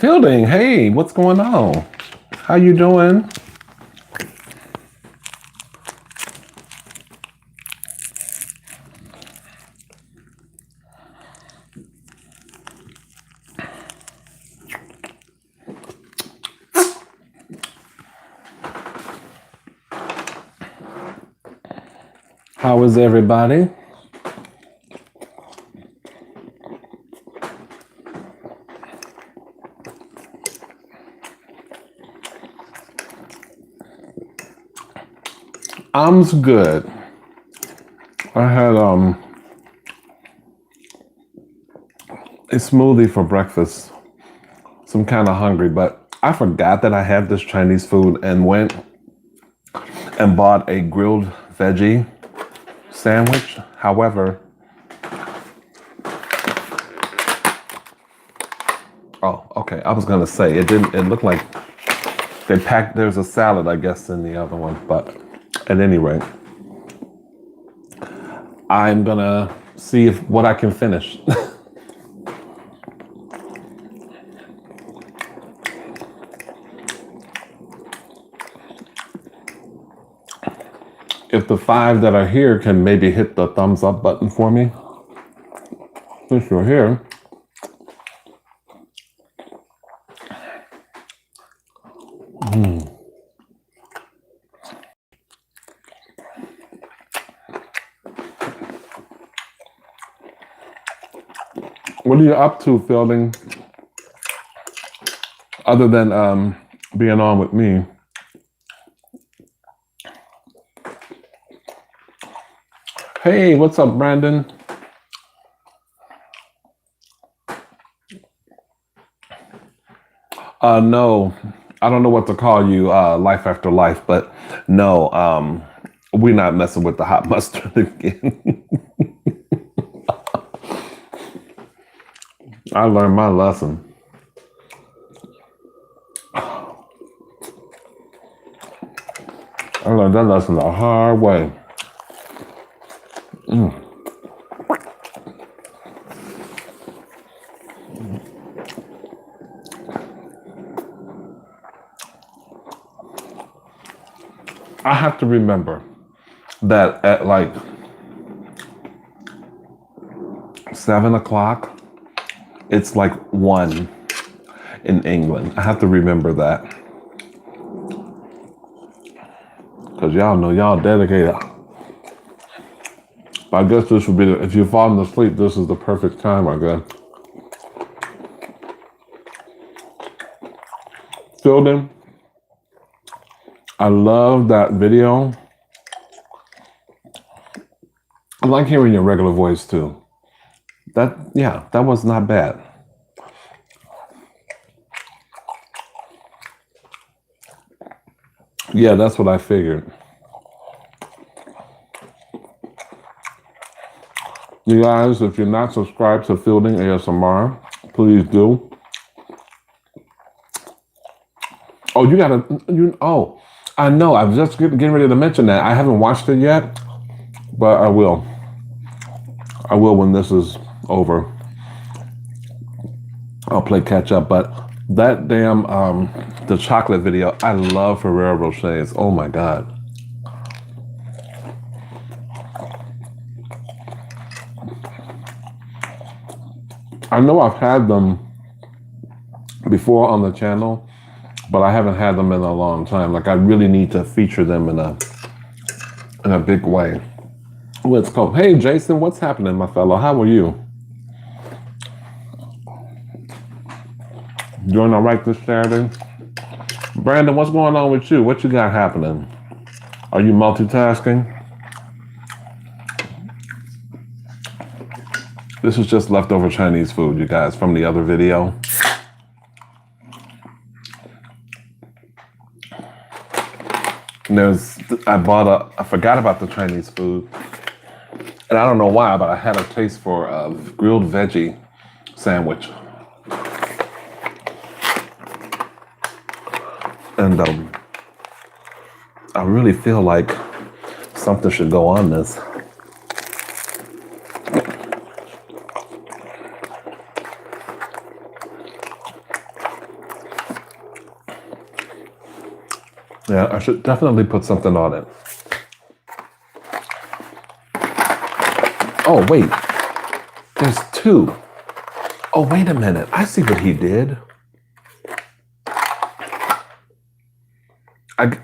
Fielding, hey, what's going on? How you doing? How is everybody? I'm good. I had a smoothie for breakfast. So I'm kind of hungry, but I forgot that I had this Chinese food and went and bought a grilled veggie sandwich. However, oh, okay. I was gonna say it didn't. It looked like they packed. There's a salad, I guess, in the other one. But at any rate, I'm gonna see if what I can finish. If the 5 that are here can maybe hit the thumbs up button for me, since you're here. What are you up to, Fielding? Other than being on with me. Hey, what's up, Brandon? No, I don't know what to call you, life after life, but no, we're not messing with the hot mustard again. I learned my lesson. I learned that lesson the hard way. I have to remember that at like 7 o'clock, it's like 1 in England. I have to remember that. Because y'all know y'all dedicated. But I guess this would be, if you're falling asleep, this is the perfect time, I guess. Fielding, I love that video. I like hearing your regular voice too. That was not bad. Yeah, that's what I figured. You guys, if you're not subscribed to Fielding ASMR, please do. Oh, I know. I'm just getting ready to mention that. I haven't watched it yet, but I will. I will when this is over. I'll play catch up, but that damn, the chocolate video, I love Ferrero Rochers. Oh my God. I know I've had them before on the channel, but I haven't had them in a long time. Like I really need to feature them in a big way. Let's go. Hey Jason, what's happening, my fellow? How are you? Doing all right this Saturday? Brandon, what's going on with you? What you got happening? Are you multitasking? This is just leftover Chinese food, you guys, from the other video. I forgot about the Chinese food. And I don't know why, but I had a taste for a grilled veggie sandwich. And I really feel like something should go on this. Yeah, I should definitely put something on it. Oh, wait. There's two. Oh, wait a minute. I see what he did.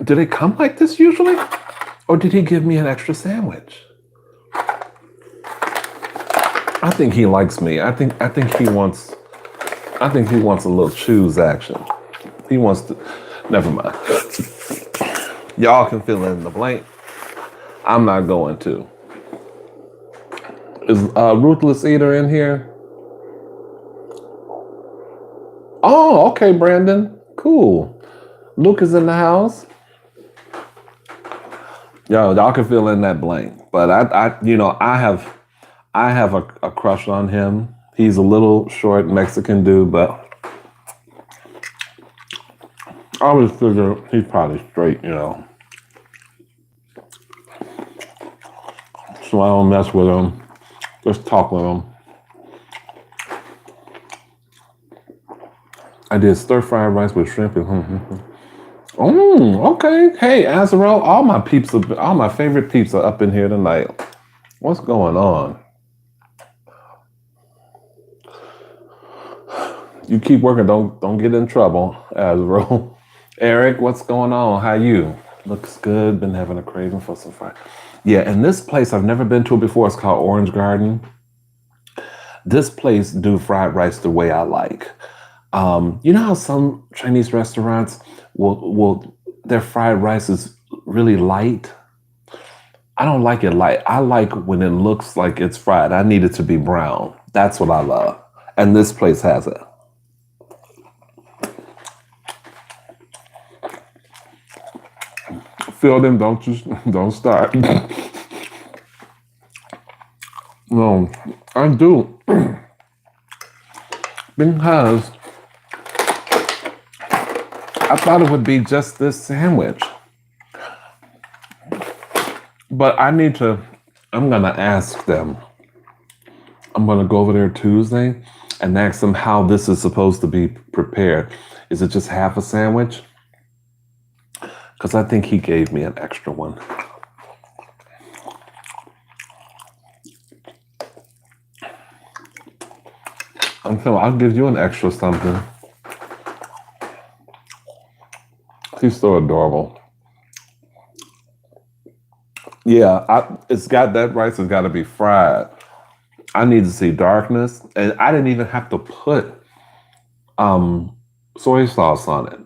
Do they come like this usually? Or did he give me an extra sandwich? I think he likes me. I think he wants a little choose action. He wants to. Never mind. Y'all can fill in the blank. I'm not going to. Is Ruthless Eater in here? Oh, okay, Brandon. Cool. Luke is in the house. Y'all can fill in that blank. But I have a crush on him. He's a little short Mexican dude, but I always figure he's probably straight, So I don't mess with him. Just talk with him. I did stir-fried rice with shrimp and okay. Hey, Azarel, all my favorite peeps are up in here tonight. What's going on? You keep working. Don't get in trouble, Azarel. Eric, what's going on? How you? Looks good. Been having a craving for some fried. Yeah, and this place I've never been to before. It's called Orange Garden. This place do fried rice the way I like. You know how some Chinese restaurants will their fried rice is really light? I don't like it light. I like when it looks like it's fried. I need it to be brown. That's what I love. And this place has it. Fill them, don't start. No, I do. Because I thought it would be just this sandwich. But I'm gonna ask them. I'm gonna go over there Tuesday and ask them how this is supposed to be prepared. Is it just half a sandwich? Because I think he gave me an extra one. I'll give you an extra something. He's so adorable. Yeah, it's got that rice has got to be fried. I need to see darkness, and I didn't even have to put soy sauce on it.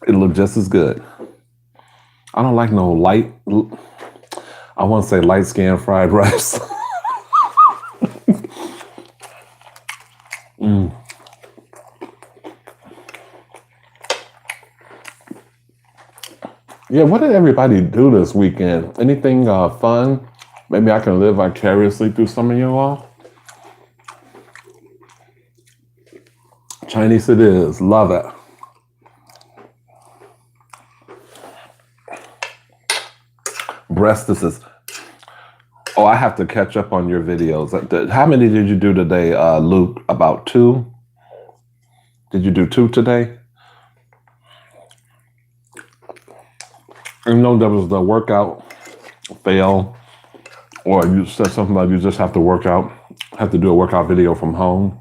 It looked just as good. I don't like no light. I want to say light skin fried rice. Yeah, what did everybody do this weekend? Anything fun? Maybe I can live vicariously through some of you all. Chinese it is. Love it. Breastises. Oh, I have to catch up on your videos. How many did you do today, Luke? About 2? Did you do 2 today? I know there was the workout fail, or you said something like you just have to do a workout video from home.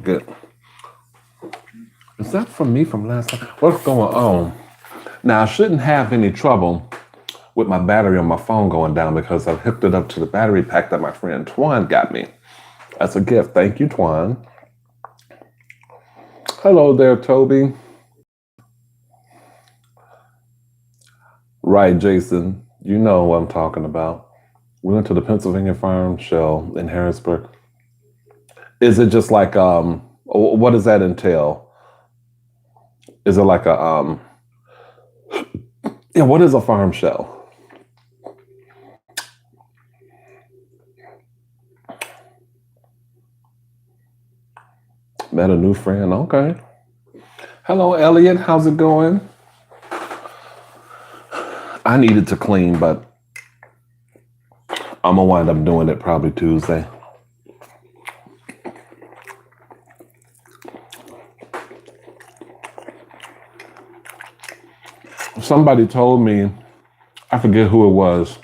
Good. Is that from me from last time? What's going on? Now, I shouldn't have any trouble with my battery on my phone going down because I've hooked it up to the battery pack that my friend Twan got me. That's a gift. Thank you, Twan. Hello there, Toby. Right, Jason. You know what I'm talking about. We went to the Pennsylvania Farm Show in Harrisburg. Is it just like, what does that entail? Is it like a yeah, what is a farm shell? Met a new friend. Okay. Hello, Elliot. How's it going? I needed to clean, but I'm gonna wind up doing it probably Tuesday. Somebody told me, I forget who it was,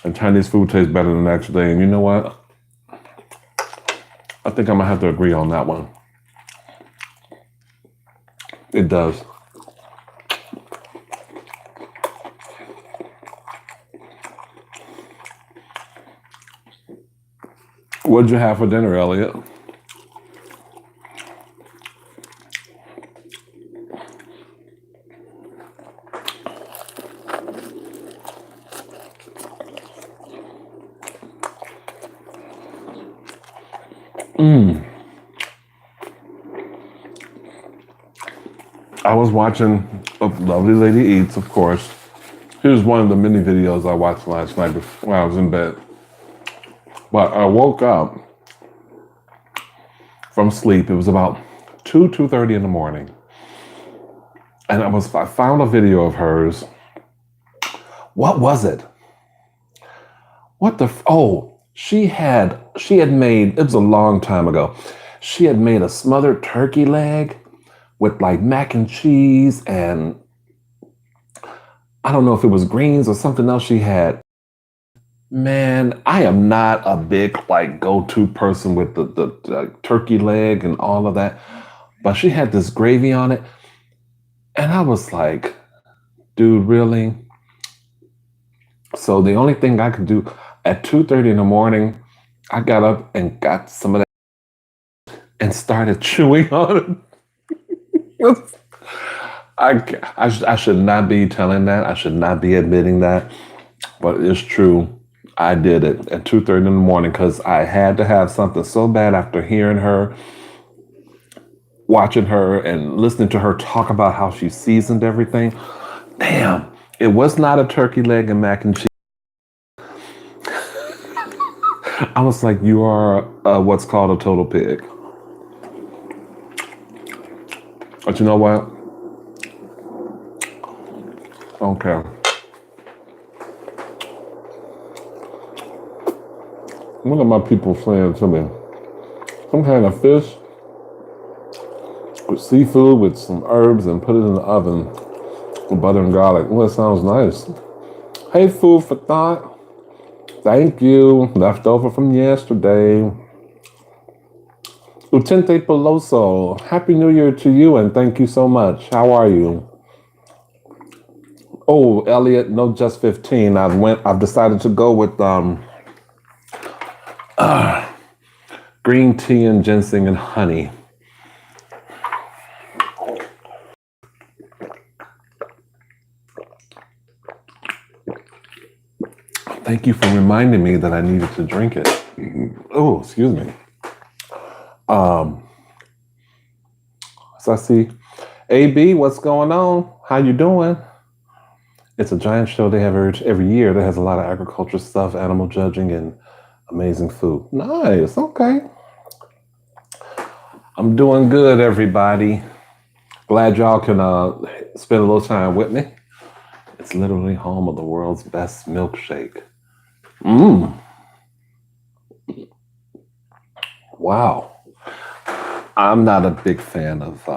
and Chinese food tastes better the next day. And you know what? I think I'm gonna have to agree on that one. It does. What'd you have for dinner, Elliot? I was watching A Lovely Lady Eats, of course. Here's one of the many videos I watched last night when I was in bed. But I woke up from sleep. It was about 2:30 in the morning. And I found a video of hers. What was it? She had made, it was a long time ago. She had made a smothered turkey leg with like mac and cheese and I don't know if it was greens or something else she had. Man, I am not a big like go-to person with the turkey leg and all of that. But she had this gravy on it. And I was like, dude, really? So the only thing I could do at 2:30 in the morning, I got up and got some of that and started chewing on it. I should not be telling that. I should not be admitting that. But it's true. I did it at 2:30 in the morning because I had to have something so bad after hearing her, watching her, and listening to her talk about how she seasoned everything. Damn, it was not a turkey leg and mac and cheese. I was like, you are what's called a total pig. But you know what? Okay. What are my people saying to me? Some kind of fish with seafood with some herbs and put it in the oven with butter and garlic. Well, that sounds nice. Hey, food for thought. Thank you. Leftover from yesterday. Utente Peloso. Happy New Year to you and thank you so much. How are you? Oh, Elliot, no, just 15. I've decided to go with green tea and ginseng and honey. Thank you for reminding me that I needed to drink it. Oh, excuse me. So I see, AB, what's going on? How you doing? It's a giant show they have every year that has a lot of agriculture stuff, animal judging, and amazing food. Nice. Okay. I'm doing good, everybody. Glad y'all can spend a little time with me. It's literally home of the world's best milkshake. Wow. I'm not a big fan of.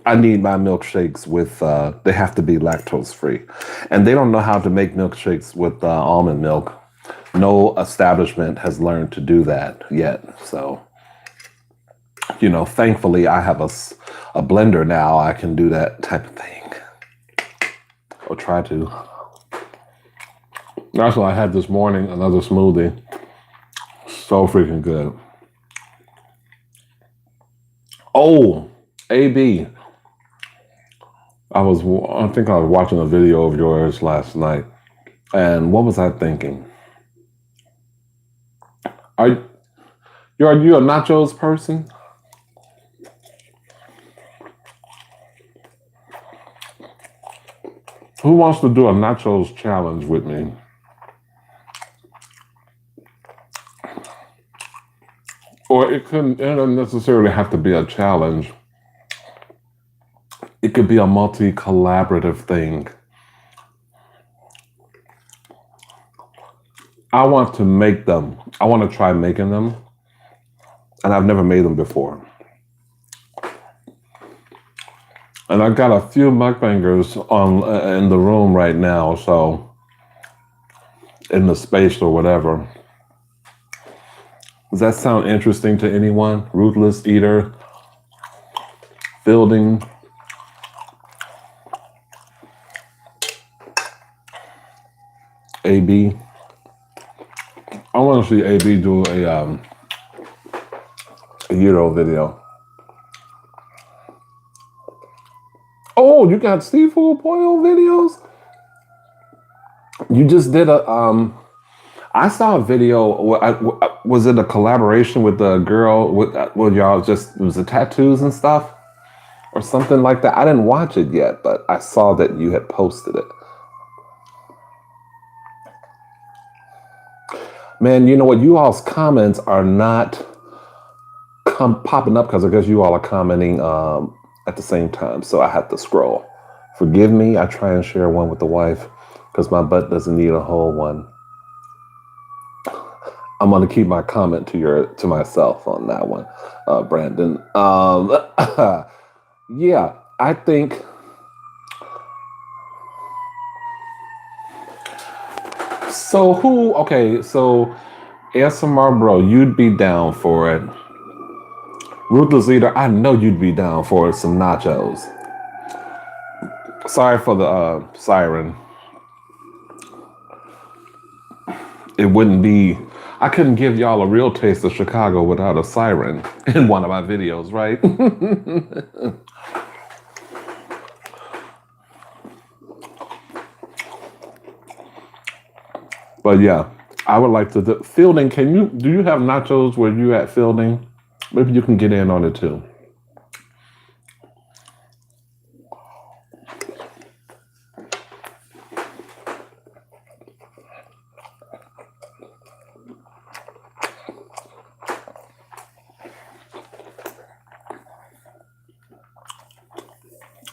I need my milkshakes with. They have to be lactose free, and they don't know how to make milkshakes with almond milk. No establishment has learned to do that yet. So, thankfully, I have a blender now. I can do that type of thing, or try to. That's what I had this morning. Another smoothie. So freaking good. Oh, AB. I think I was watching a video of yours last night. And what was I thinking? Are you a nachos person? Who wants to do a nachos challenge with me? Or it doesn't necessarily have to be a challenge. It could be a multi-collaborative thing. I want to make them. I want to try making them. And I've never made them before. And I've got a few mukbangers in the room right now, so in the space or whatever. Does that sound interesting to anyone? Ruthless Eater, Fielding, AB. I want to see AB do a Euro video. Oh, you got seafood boil videos? You just did I saw a video. Was it a collaboration with the girl with y'all was it tattoos and stuff or something like that? I didn't watch it yet, but I saw that you had posted it. Man, you know what? You all's comments are not popping up because I guess you all are commenting at the same time, so I have to scroll. Forgive me. I try and share one with the wife because my butt doesn't need a whole one. I'm gonna keep my comment to myself on that one, Brandon. Yeah, I think. So who? Okay, so ASMR bro, you'd be down for it. Ruthless Eater, I know you'd be down for it. Some nachos. Sorry for the siren. It wouldn't be. I couldn't give y'all a real taste of Chicago without a siren in one of my videos, right? But yeah, I would like to. Fielding, do you have nachos where you at Fielding? Maybe you can get in on it too.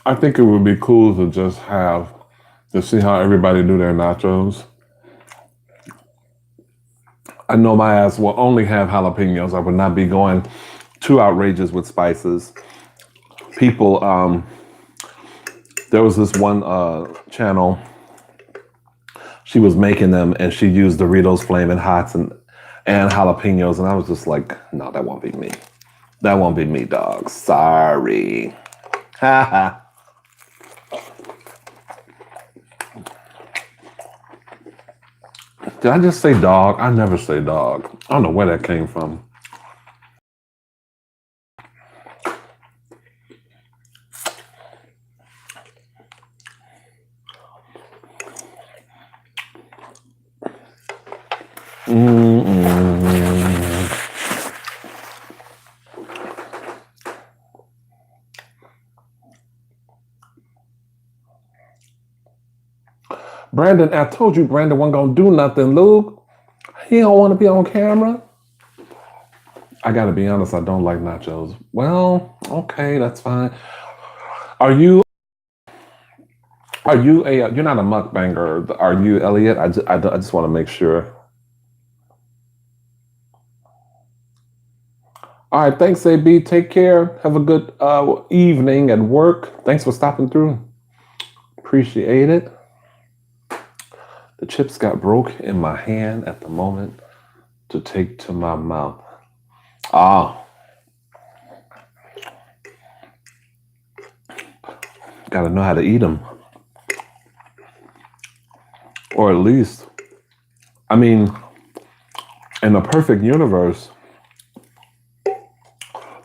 I think it would be cool to just see how everybody do their nachos. I know my ass will only have jalapenos. I would not be going too outrageous with spices. People, there was this one channel, she was making them and she used Doritos Flamin' Hots and jalapenos. And I was just like, no, that won't be me. That won't be me, dog. Sorry. Ha Did I just say dog? I never say dog. I don't know where that came from. Brandon, I told you Brandon wasn't gonna do nothing, Luke. He don't want to be on camera. I gotta be honest, I don't like nachos. Well, okay, that's fine. Are you you're not a mukbanger, are you, Elliot? I just want to make sure. All right, thanks, AB. Take care. Have a good evening at work. Thanks for stopping through. Appreciate it. The chips got broke in my hand at the moment to take to my mouth. Gotta know how to eat them. Or at least, I mean, in a perfect universe,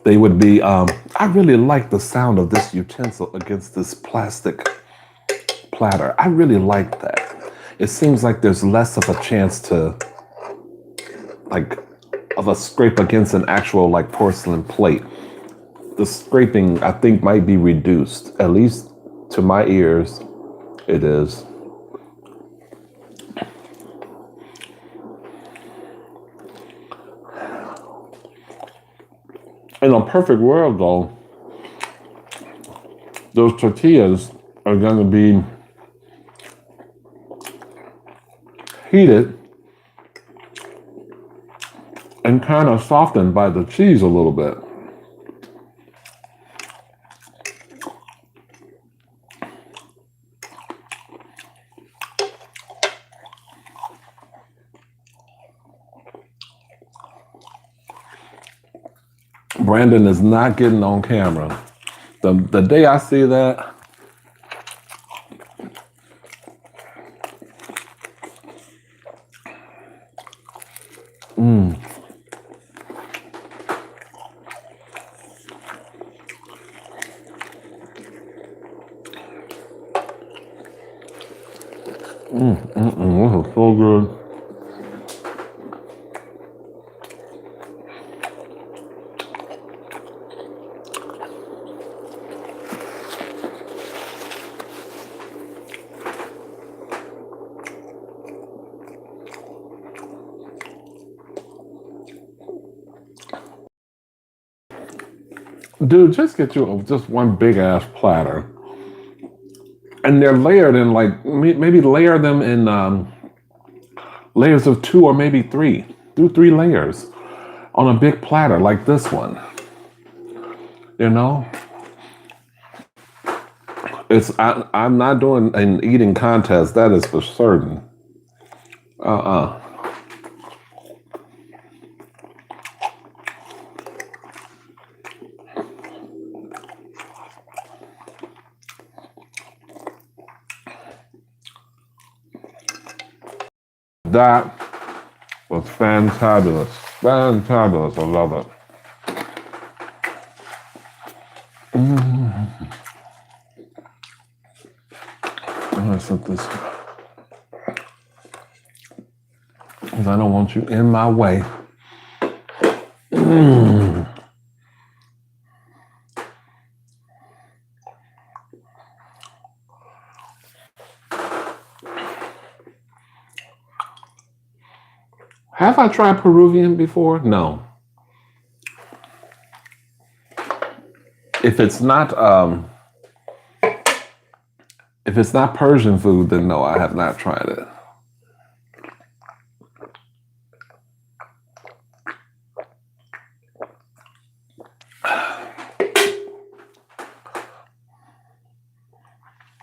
they would be, I really like the sound of this utensil against this plastic platter. I really like that. It seems like there's less of a chance of a scrape against an actual porcelain plate. The scraping, I think, might be reduced, at least to my ears. It is. In a perfect world, though, those tortillas are going to be heated and kind of softened by the cheese a little bit. Brandon is not getting on camera. The day I see that, this is so good. Dude, just get you just one big ass platter. And they're layered in like, maybe layer them in layers of 2 or maybe 3. Do 3 layers on a big platter like this one. You know? I'm not doing an eating contest, that is for certain. That was fantabulous. Fantabulous. I love it. I'm gonna set this because I don't want you in my way. Have I tried Peruvian before? No. If it's not Persian food, then no, I have not tried it.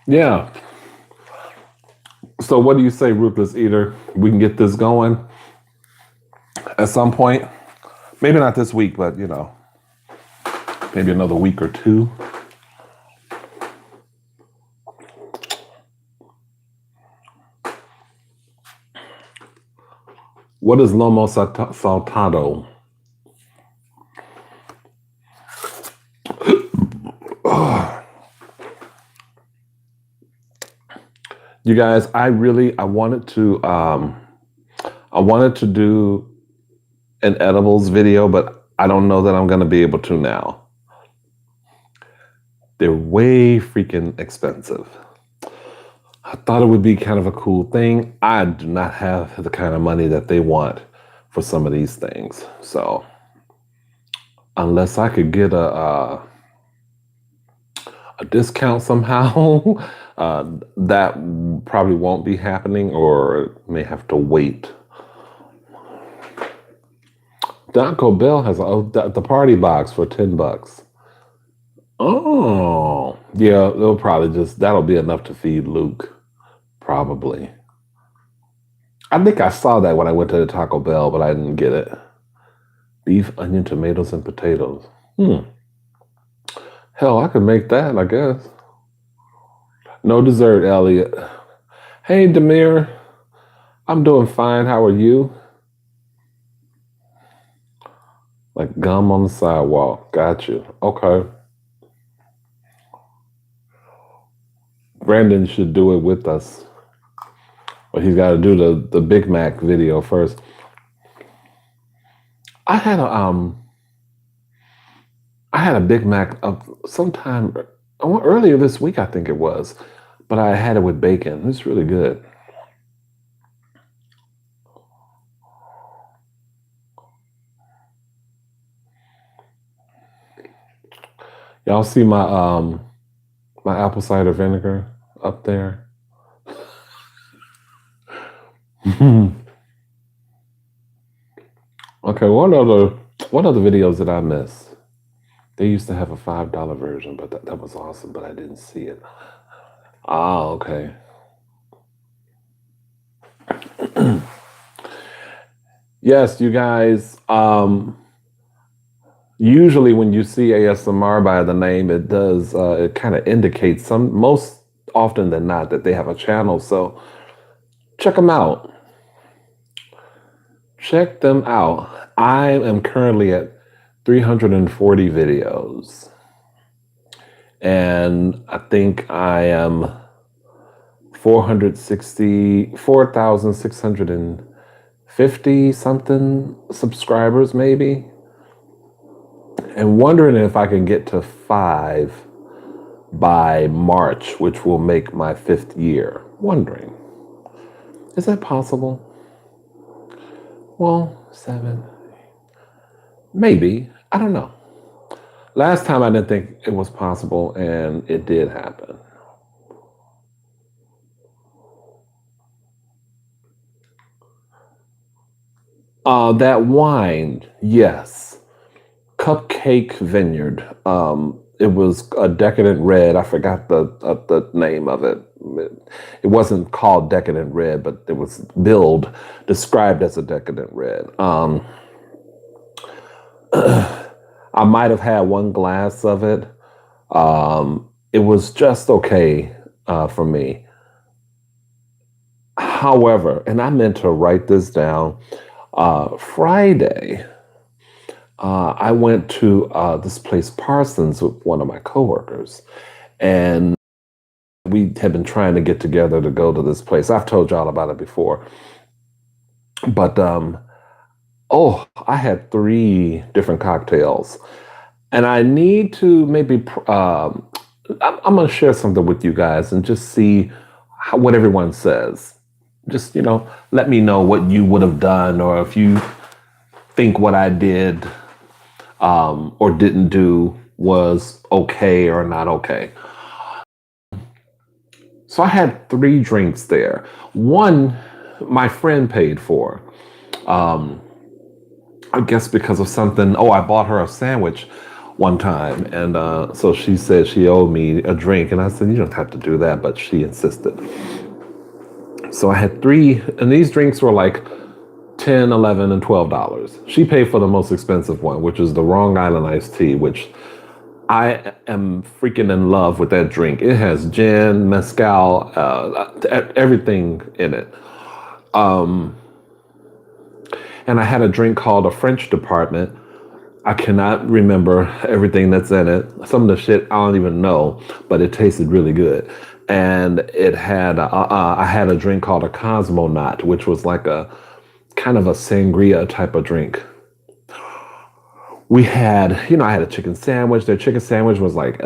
Yeah. So what do you say, Ruthless Eater? We can get this going at some point. Maybe not this week, but you know, maybe another week or 2. What is lomo saltado? You guys, I wanted to do an edibles video, but I don't know that I'm going to be able to now. They're way freaking expensive. I thought it would be kind of a cool thing. I do not have the kind of money that they want for some of these things. So unless I could get a discount somehow, that probably won't be happening, or may have to wait. Taco Bell has the party box for $10. Oh, yeah, that'll be enough to feed Luke, probably. I think I saw that when I went to the Taco Bell, but I didn't get it. Beef, onion, tomatoes, and potatoes. Hell, I could make that, I guess. No dessert, Elliot. Hey, Demir. I'm doing fine. How are you? Like gum on the sidewalk. Got you. Okay. Brandon should do it with us. But he's got to do the Big Mac video first. I had a Big Mac sometime earlier this week, I think it was. but I had it with bacon. It's really good. Y'all see my apple cider vinegar up there? Okay, what other videos did I miss? They used to have a $5 version, but that was awesome, but I didn't see it. Ah, okay. Yes, you guys. Usually when you see ASMR by the name, it does it kind of indicates most often than not that they have a channel. So check them out. Check them out. I am currently at 340 videos. And I think I am 4,650 something subscribers, maybe. And wondering if I can get to 5 by March, which will make my 5th year. Wondering, is that possible? Well, 7, maybe. I don't know. Last time I didn't think it was possible, and it did happen. That wine, yes. Cupcake Vineyard. It was a decadent red. I forgot the name of it. It wasn't called decadent red, but it was described as a decadent red. I might have had one glass of it. It was just okay for me. However, and I meant to write this down. Friday, I went to this place, Parsons, with one of my coworkers, and we had been trying to get together to go to this place. I've told y'all about it before, but I had 3 different cocktails, and I need to maybe. I'm going to share something with you guys and just see what everyone says. Just let me know what you would have done, or if you think what I did or didn't do was okay or not okay. So I had 3 drinks there. One, my friend paid for. I guess because of something. Oh, I bought her a sandwich one time, and so she said she owed me a drink, and I said, you don't have to do that, but she insisted. So I had 3, and these drinks were like $10, $11, and $12. She paid for the most expensive one, which is the Long Island iced tea, which I am freaking in love with that drink. It has gin, mezcal, everything in it. And I had a drink called a French Department. I cannot remember everything that's in it. Some of the shit I don't even know, but it tasted really good. And it had I had a drink called a Cosmonaut, which was like a kind of a sangria type of drink. We had, I had a chicken sandwich. Their chicken sandwich was like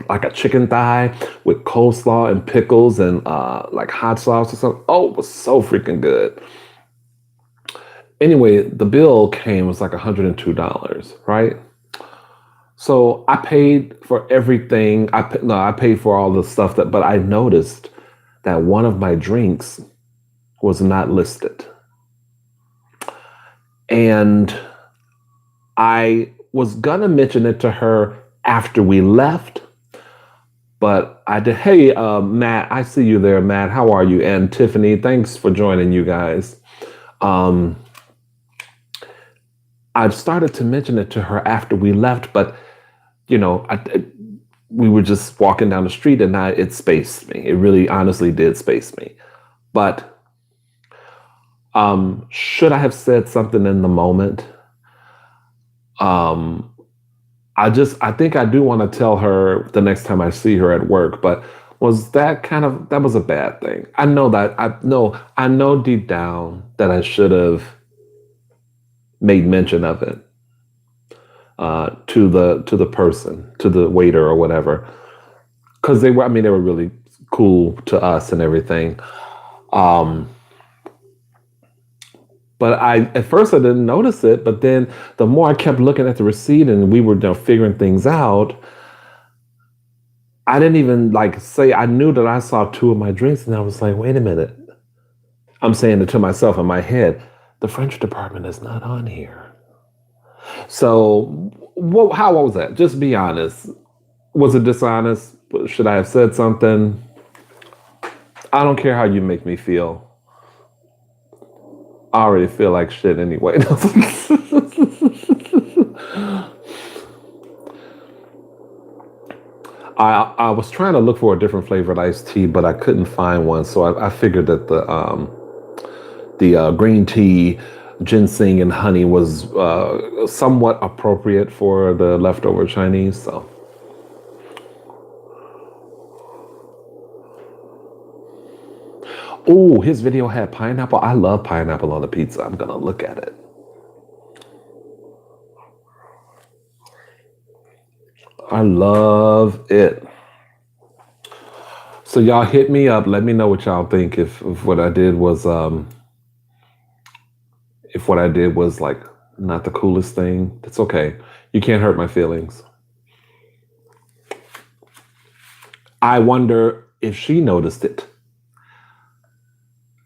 like a chicken thigh with coleslaw and pickles and like hot sauce or something. Oh, it was so freaking good. Anyway, the bill was like $102, right? So I paid for everything. I paid for all the stuff but I noticed that one of my drinks was not listed. And I was gonna mention it to her after we left, but I did. Hey, Matt, I see you there, Matt. How are you? And Tiffany, thanks for joining, you guys. I started to mention it to her after we left, but we were just walking down the street, and it spaced me. It really, honestly, did space me. But should I have said something in the moment? I think I do want to tell her the next time I see her at work, but that was a bad thing. I know deep down that I should have made mention of it to the person, to the waiter or whatever, because they were really cool to us and everything. Um, but I at first I didn't notice it, but then the more I kept looking at the receipt and we were figuring things out, I didn't even like say I knew that I saw two of my drinks, and I was like, wait a minute. I'm saying it to myself in my head. The French department is not on here. So, how was that? Just be honest. Was it dishonest? Should I have said something? I don't care how you make me feel. I already feel like shit anyway. I was trying to look for a different flavored iced tea, but I couldn't find one. So I figured that the green tea, ginseng, and honey was somewhat appropriate for the leftover Chinese. So, oh, his video had pineapple. I love pineapple on the pizza. I'm gonna look at it. I love it. So y'all hit me up. Let me know what y'all think. If what I did was if what I did was like not the coolest thing, it's okay. You can't hurt my feelings. I wonder if she noticed it.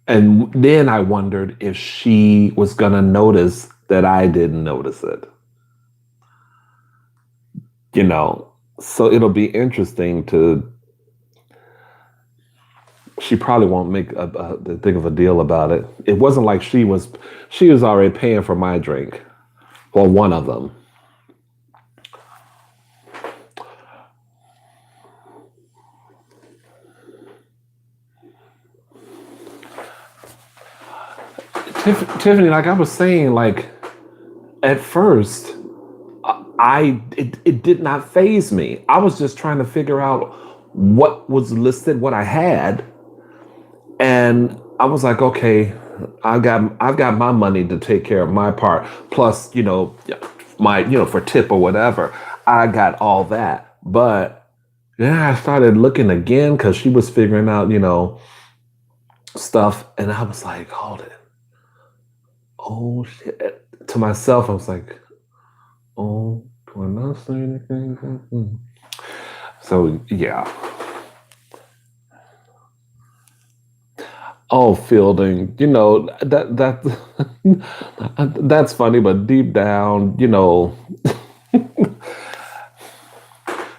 And then I wondered if she was going to notice that I didn't notice it. You know, so it'll be interesting to. She probably won't make a big of a deal about it. It wasn't like she was already paying for my drink, or one of them. Tiffany, like I was saying, like at first, it did not phase me. I was just trying to figure out what was listed, what I had, and I was like, okay, I've got my money to take care of my part. Plus, my for tip or whatever, I got all that. But then I started looking again because she was figuring out stuff, and I was like, hold it, oh shit. To myself, I was like, oh, do I not say anything? So yeah. Oh, Fielding, that's funny, but deep down,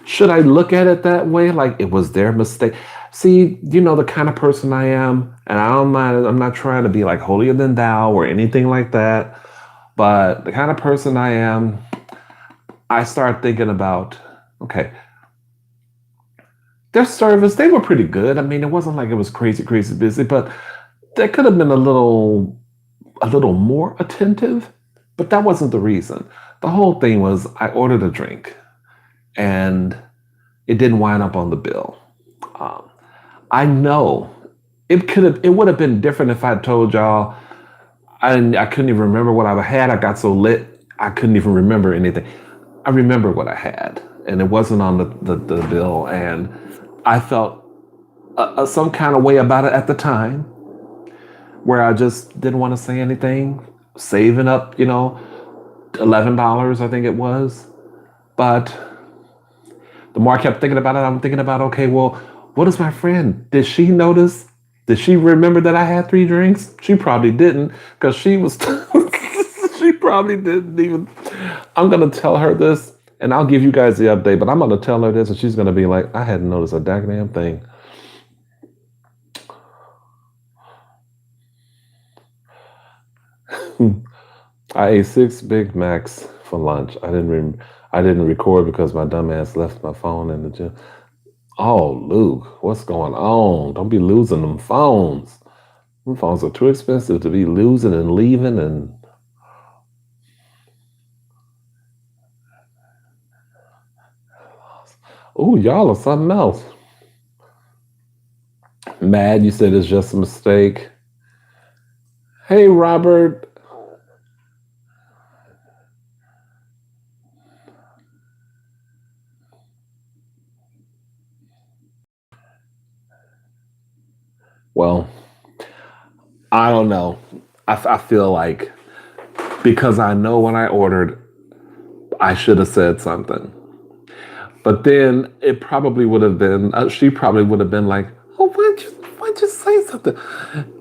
should I look at it that way? Like it was their mistake. See, the kind of person I am, and I'm not trying to be like holier than thou or anything like that. But the kind of person I am, I start thinking about, okay, their service, they were pretty good. I mean, it wasn't like it was crazy, crazy busy, but they could have been a little more attentive, but that wasn't the reason. The whole thing was I ordered a drink and it didn't wind up on the bill. Um, I know it would have been different if I told y'all I couldn't even remember what I had. I got so lit, I couldn't even remember anything. I remember what I had, and it wasn't on the bill, and I felt some kind of way about it at the time, where I just didn't want to say anything, saving up, $11, I think it was. But the more I kept thinking about it, I'm thinking about, okay, well, what is my friend? Did she notice? Did she remember that I had three drinks? She probably didn't, because she was, she probably didn't even. I'm going to tell her this, and I'll give you guys the update, but I'm going to tell her this, and she's going to be like, I hadn't noticed a damn thing. I ate 6 Big Macs for lunch. I didn't record because my dumb ass left my phone in the gym. Oh, Luke, what's going on? Don't be losing them phones. Them phones are too expensive to be losing and leaving. And oh, y'all are something else. Mad, you said it's just a mistake. Hey, Robert. Well, I don't know. I feel like because I know when I ordered, I should have said something. But then it probably would have been, she probably would have been like, oh, why'd you say something?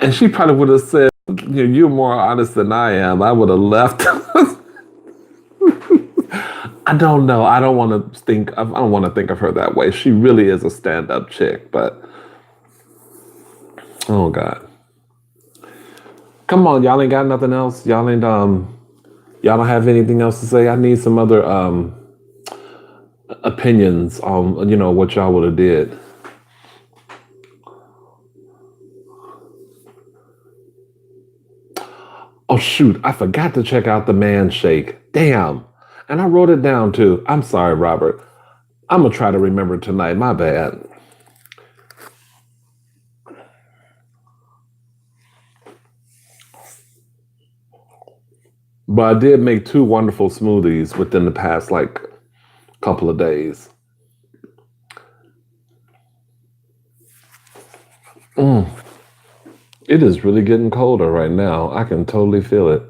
And she probably would have said, you're more honest than I am. I would have left. I don't know. I don't want to think of her that way. She really is a stand-up chick, but oh God. Come on, y'all ain't got nothing else. Y'all don't have anything else to say. I need some other opinions on what y'all would have did. Oh shoot, I forgot to check out the man shake. Damn. And I wrote it down too. I'm sorry, Robert. I'm gonna try to remember tonight. My bad. But I did make two wonderful smoothies within the past like couple of days. It is really getting colder right now. I can totally feel it.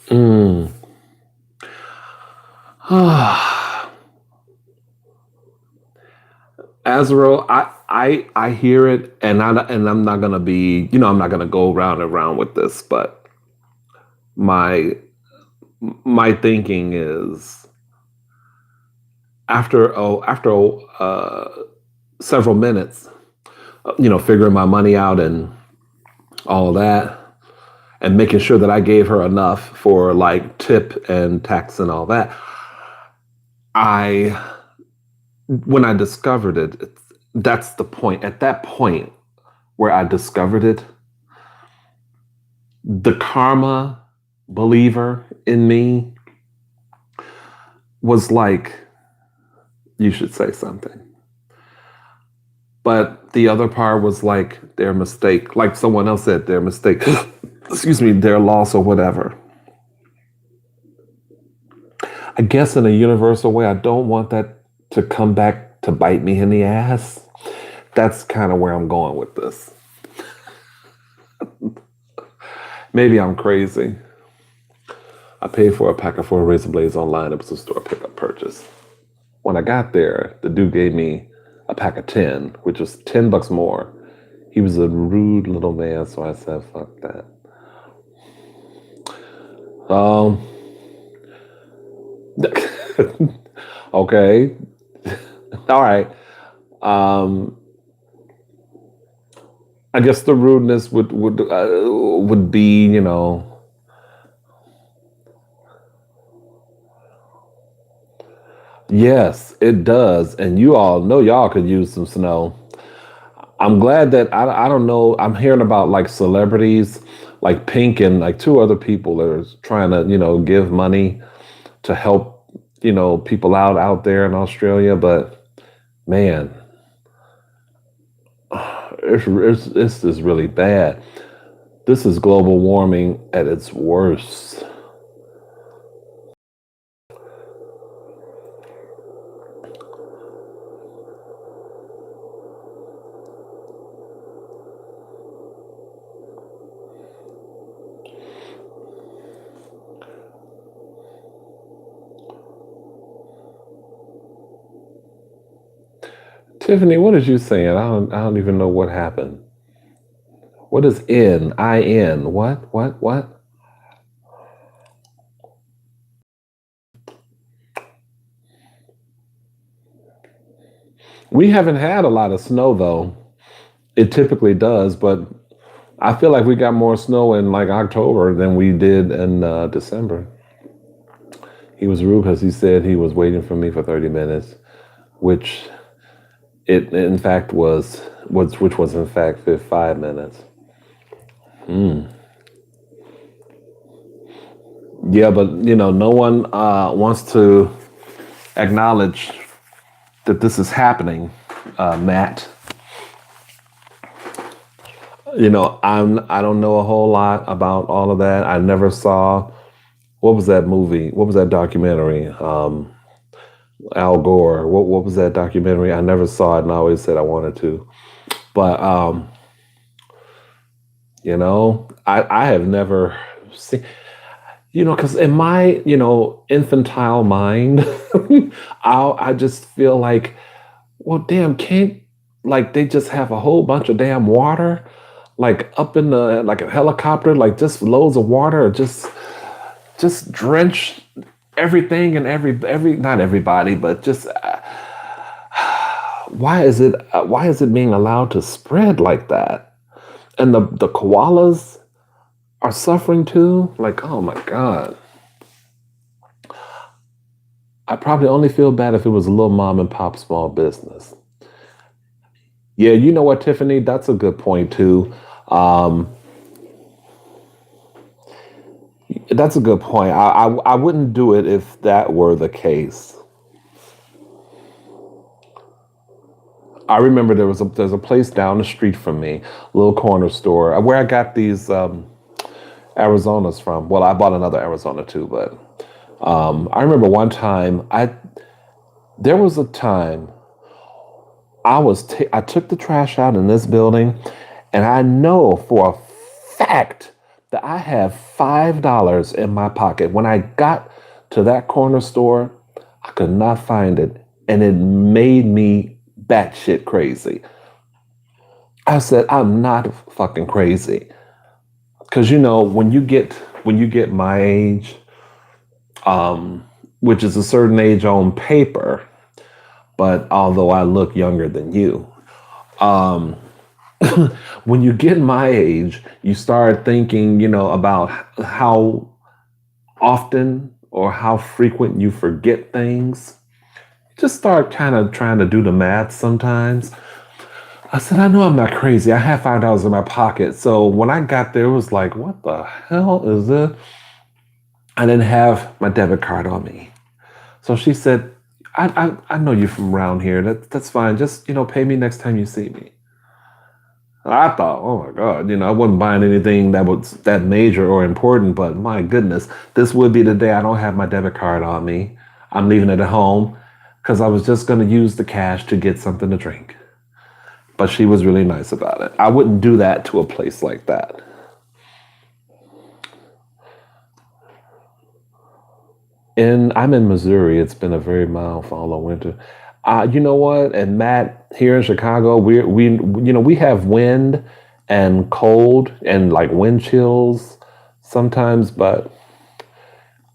Mm. Azrael, I hear it, and I'm not gonna be, I'm not gonna go round and round with this, but my my thinking is after several minutes, figuring my money out and all of that, and making sure that I gave her enough for like tip and tax and all that. I When I discovered it, that's the point. At that point where I discovered it, the karma believer in me was like, you should say something. But the other part was like their mistake, like someone else said, their mistake, excuse me, their loss or whatever. I guess in a universal way, I don't want that to come back to bite me in the ass. That's kind of where I'm going with this. Maybe I'm crazy. I paid for a pack of 4 razor blades online. It was a store pickup purchase. When I got there, the dude gave me a pack of 10, which was $10 more. He was a rude little man, so I said, fuck that. Okay. All right. Um, I guess the rudeness would be, yes, it does, and you all know y'all could use some snow. I'm glad that I don't know. I'm hearing about like celebrities, like Pink and like two other people that are trying to give money to help people out there in Australia, but man, it's is really bad. This is global warming at its worst. Tiffany, what is you saying? I don't even know what happened. What is in? What? We haven't had a lot of snow though. It typically does, but I feel like we got more snow in like October than we did in December. He was rude because he said he was waiting for me for 30 minutes, which it in fact which was in fact 5 minutes. Yeah, but no one wants to acknowledge that this is happening, Matt. I don't know a whole lot about all of that. I never saw what was that movie? What was that documentary? Al Gore. What was that documentary? I never saw it, and I always said I wanted to. But I have never seen. Because in my infantile mind, I just feel like, well, damn, can't like they just have a whole bunch of damn water, like up in the like a helicopter, like just loads of water, or just drench everything and every not everybody, but just why is it being allowed to spread like that? And the koalas are suffering too. Like, oh my god. I probably only feel bad if it was a little mom and pop small business. Yeah, you know what, Tiffany? That's a good point too. Um, that's a good point. I wouldn't do it if that were the case. I remember there's a place down the street from me, a little corner store, where I got these Arizonas from. Well, I bought another Arizona too, but I remember one time there was a time I took the trash out in this building, and I know for a fact that I have $5 in my pocket. When I got to that corner store, I could not find it, and it made me batshit crazy. I said, I'm not fucking crazy, because when you get my age, which is a certain age on paper, but although I look younger than you, when you get my age, you start thinking, about how often or how frequent you forget things. Just start kind of trying to do the math sometimes. I said, I know I'm not crazy. I have $5 in my pocket. So when I got there, it was like, what the hell is this? I didn't have my debit card on me. So she said, I know you're from around here. That's fine. Just, pay me next time you see me. I thought, oh my God, I wasn't buying anything that was that major or important, but my goodness, this would be the day I don't have my debit card on me. I'm leaving it at home because I was just going to use the cash to get something to drink. But she was really nice about it. I wouldn't do that to a place like that. I'm in Missouri. It's been a very mild fall of winter. You know what? And Matt, here in Chicago, we have wind and cold and like wind chills sometimes, but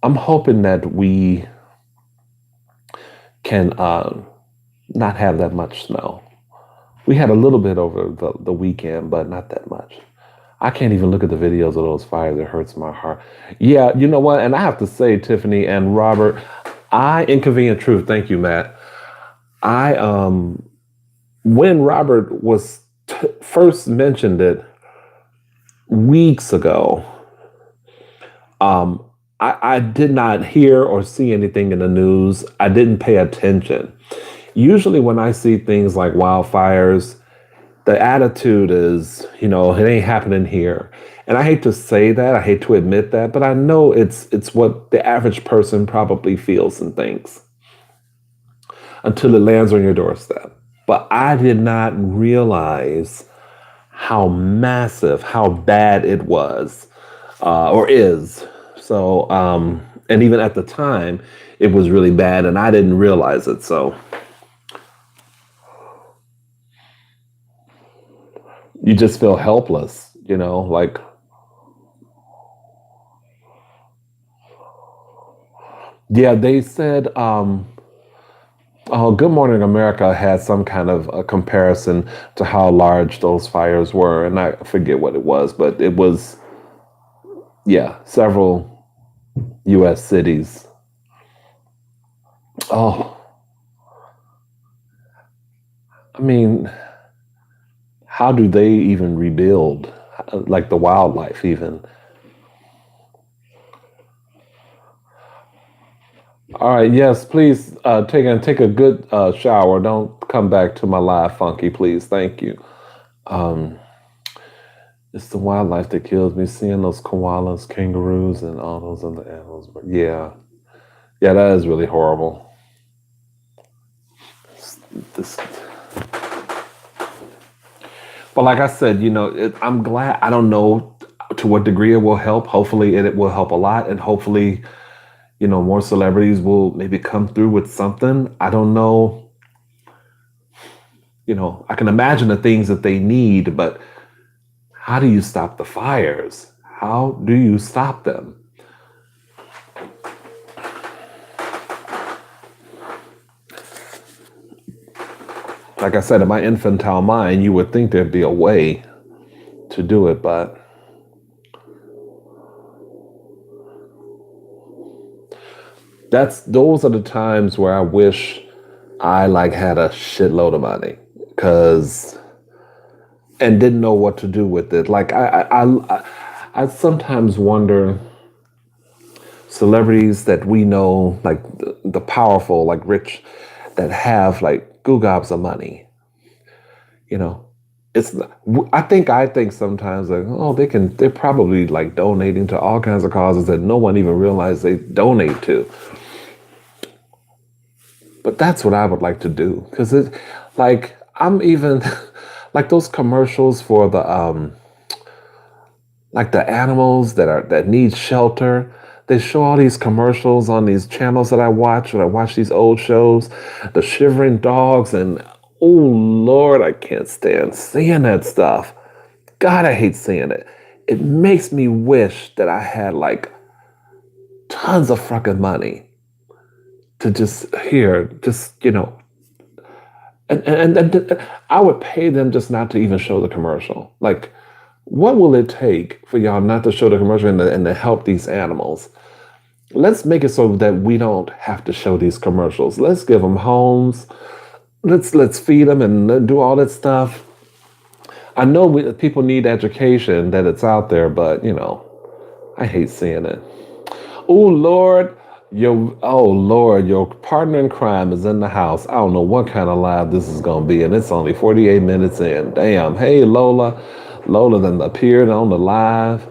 I'm hoping that we can not have that much snow. We had a little bit over the weekend, but not that much. I can't even look at the videos of those fires. It hurts my heart. Yeah, you know what? And I have to say, Tiffany and Robert, inconvenient truth. Thank you, Matt. I when Robert was first mentioned it weeks ago, I did not hear or see anything in the news. I didn't pay attention. Usually, when I see things like wildfires, the attitude is, it ain't happening here. And I hate to say that, I hate to admit that, but I know it's what the average person probably feels and thinks until it lands on your doorstep. But I did not realize how massive, how bad it was, or is. So, and even at the time, it was really bad, and I didn't realize it. So, you just feel helpless, like, yeah, they said, oh, Good Morning America had some kind of a comparison to how large those fires were, and I forget what it was, but it was, yeah, several U.S. cities. Oh, I mean, how do they even rebuild, like the wildlife even? All right, yes, please take a good shower. Don't come back to my live funky, please. Thank you. Um, It's the wildlife that kills me. Seeing those koalas, kangaroos, and all those other animals. But yeah, yeah, that is really horrible. This, but like I said, I'm glad. I don't know to what degree it will help. Hopefully, it will help a lot, and hopefully, more celebrities will maybe come through with something. I don't know. I can imagine the things that they need, but how do you stop the fires? How do you stop them? Like I said, in my infantile mind, you would think there'd be a way to do it, but those are the times where I wish I like had a shitload of money, cause and didn't know what to do with it. Like I sometimes wonder celebrities that we know, like the powerful, like rich, that have like gobs of money. You know, it's. I think sometimes like, oh, they're probably like donating to all kinds of causes that no one even realized they donate to. But that's what I would like to do because like I'm even like those commercials for the like the animals that need shelter. They show all these commercials on these channels that I watch when I watch these old shows, the shivering dogs, and oh Lord, I can't stand seeing that stuff. God, I hate seeing it. It makes me wish that I had like tons of fucking money to just and I would pay them just not to even show the commercial. Like, what will it take for y'all not to show the commercial and to help these animals? Let's make it so that we don't have to show these commercials. Let's give them homes. Let's feed them and do all that stuff. I know people need education that it's out there, but I hate seeing it. Oh Lord, your partner in crime is in the house. I don't know what kind of live this is gonna be, and it's only 48 minutes in. Damn. Hey Lola. Lola then appeared on the live.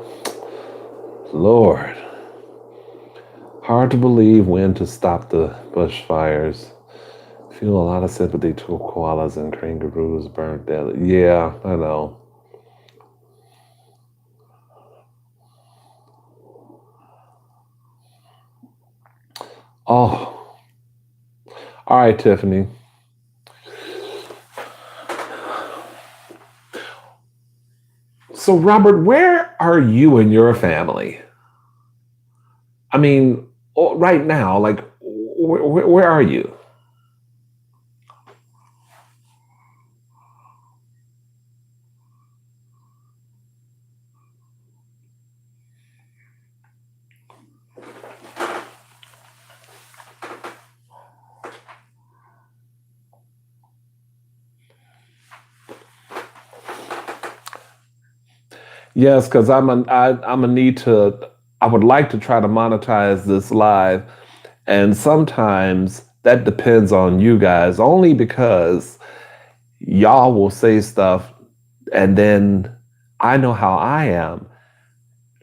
Lord. Hard to believe when to stop the bushfires. Feel a lot of sympathy to koalas and kangaroos burnt dead. Yeah, I know. Oh, all right, Tiffany. So, Robert, where are you and your family? I mean, right now, like, where are you? Yes, because I'm a need to. I would like to try to monetize this live, and sometimes that depends on you guys only because y'all will say stuff, and then I know how I am.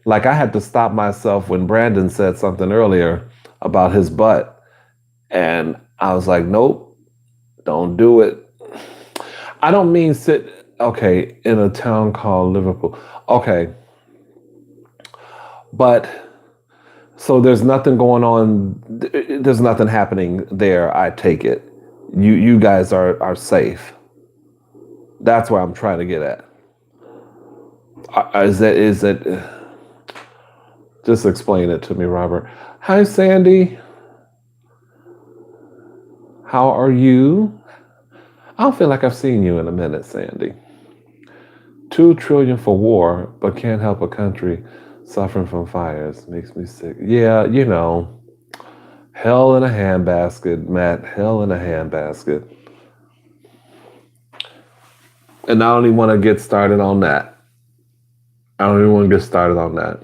Like I had to stop myself when Brandon said something earlier about his butt, and I was like, nope, don't do it. I don't mean sit. Okay, in a town called Liverpool. Okay, but so there's nothing going on. There's nothing happening there. I take it. You guys are safe. That's where I'm trying to get at. Is it? Just explain it to me, Robert. Hi, Sandy. How are you? I don't feel like I've seen you in a minute, Sandy. 2 trillion for war, but can't help a country suffering from fires. Makes me sick. Yeah, hell in a handbasket, Matt. Hell in a handbasket. And I don't even want to get started on that. I don't even want to get started on that.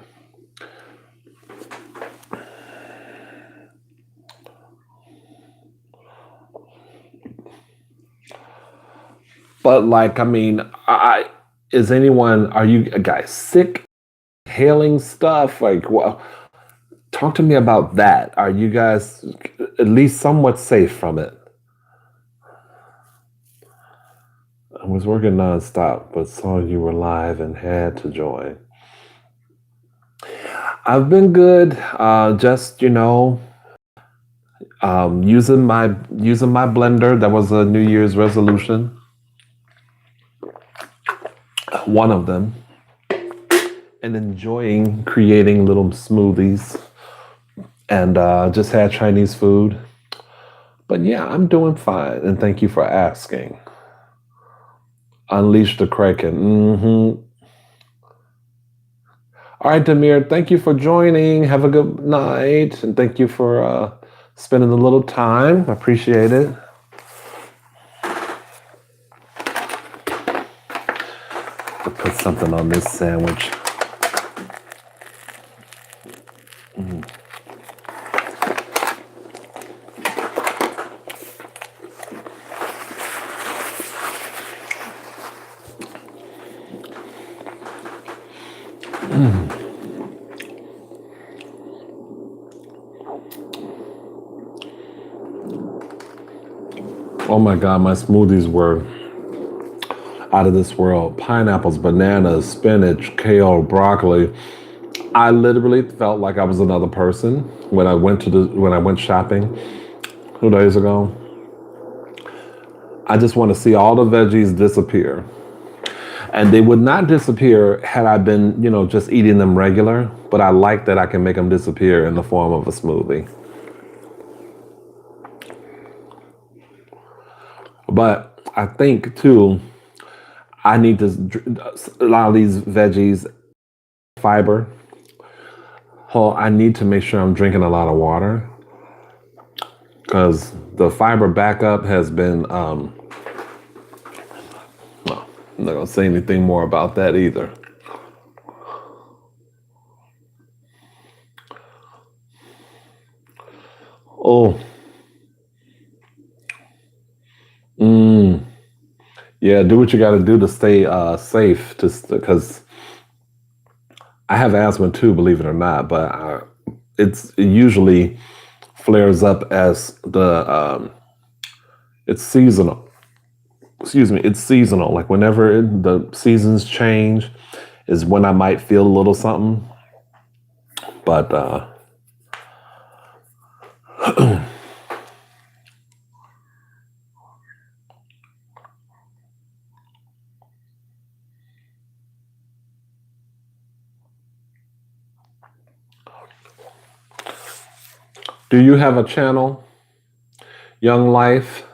But like, I mean, Is anyone, are you guys sick, hailing stuff? Like, well, talk to me about that. Are you guys at least somewhat safe from it? I was working nonstop, but saw you were live and had to join. I've been good. Just using my blender. That was a New Year's resolution. One of them, and enjoying creating little smoothies, and just had Chinese food. But yeah, I'm doing fine, and thank you for asking. Unleash the Kraken. All right, Demir, thank you for joining. Have a good night, and thank you for spending a little time. I appreciate it. To put something on this sandwich. Oh my God, my smoothies were out of this world. Pineapples, bananas, spinach, kale, broccoli. I literally felt like I was another person when I went shopping 2 days ago. I just want to see all the veggies disappear. And they would not disappear had I been, just eating them regular, but I like that I can make them disappear in the form of a smoothie. But I think too, I need to allow these veggies fiber. Oh, I need to make sure I'm drinking a lot of water because the fiber backup has been. Well, I'm not gonna say anything more about that either. Oh, yeah. Do what you got to do to stay safe. Just because I have asthma too, believe it or not, but it usually flares up as it's seasonal. Excuse me, it's seasonal. Like whenever the seasons change, is when I might feel a little something. But do you have a channel, Young Life?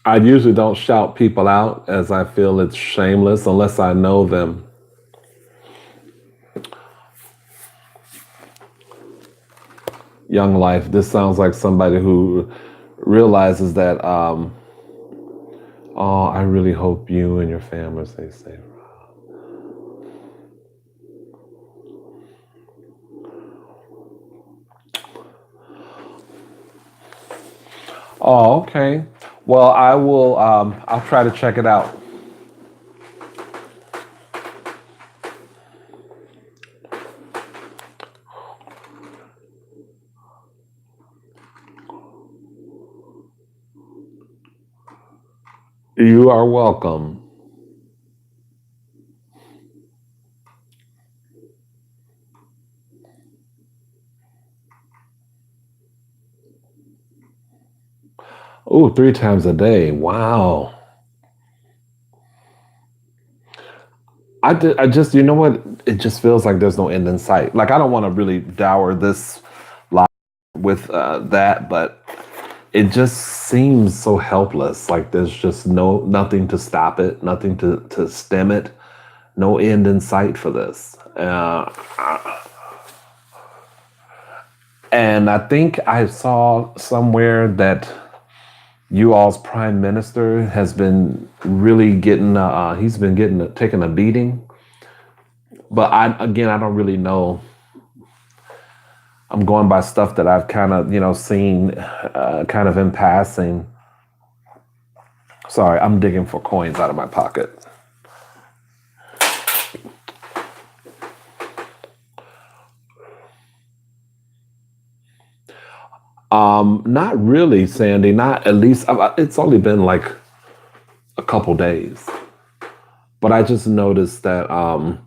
I usually don't shout people out as I feel it's shameless unless I know them. Young Life, this sounds like somebody who realizes that, oh, I really hope you and your family stay safe. Oh, okay. Well, I will, I'll try to check it out. You are welcome. Oh, 3 times a day. Wow. I just, you know what? It just feels like there's no end in sight. Like, I don't want to really dour this life with that, but it just seems so helpless. Like there's just nothing to stop it, nothing to stem it, no end in sight for this. And I think I saw somewhere that you all's prime minister has been really getting he's been getting taking a beating. But I don't really know. I'm going by stuff that I've kind of seen kind of in passing. Sorry, I'm digging for coins out of my pocket. Not really, Sandy. Not at least. It's only been like a couple days, but I just noticed that I'm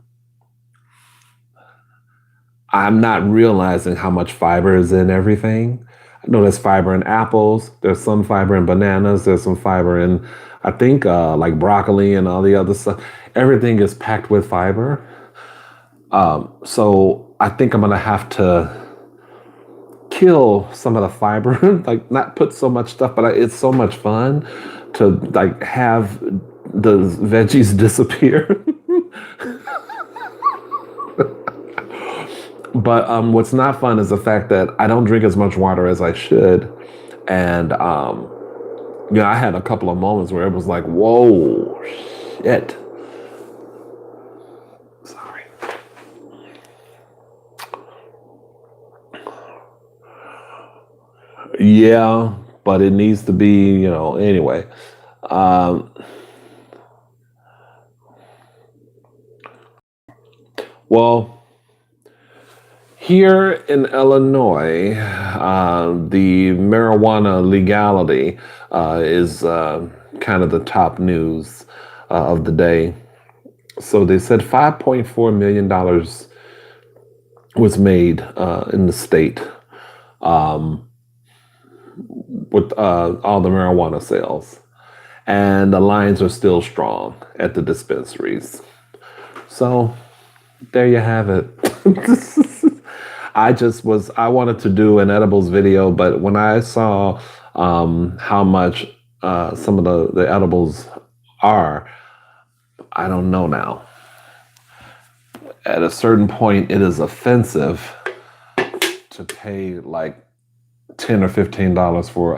not realizing how much fiber is in everything. I know there's fiber in apples. There's some fiber in bananas. There's some fiber in, I think, like broccoli and all the other stuff. Everything is packed with fiber. So I think I'm gonna have to kill some of the fiber, like not put so much stuff, but it's so much fun to like have the veggies disappear. But what's not fun is the fact that I don't drink as much water as I should, and I had a couple of moments where it was like, whoa, shit. Sorry. Yeah, but it needs to be, anyway. Um, well, here in Illinois, the marijuana legality is kind of the top news of the day. So they said $5.4 million was made in the state with all the marijuana sales. And the lines are still strong at the dispensaries. So there you have it. I wanted to do an edibles video, but when I saw how much some of the edibles are, I don't know now. At a certain point, it is offensive to pay like $10 or $15 for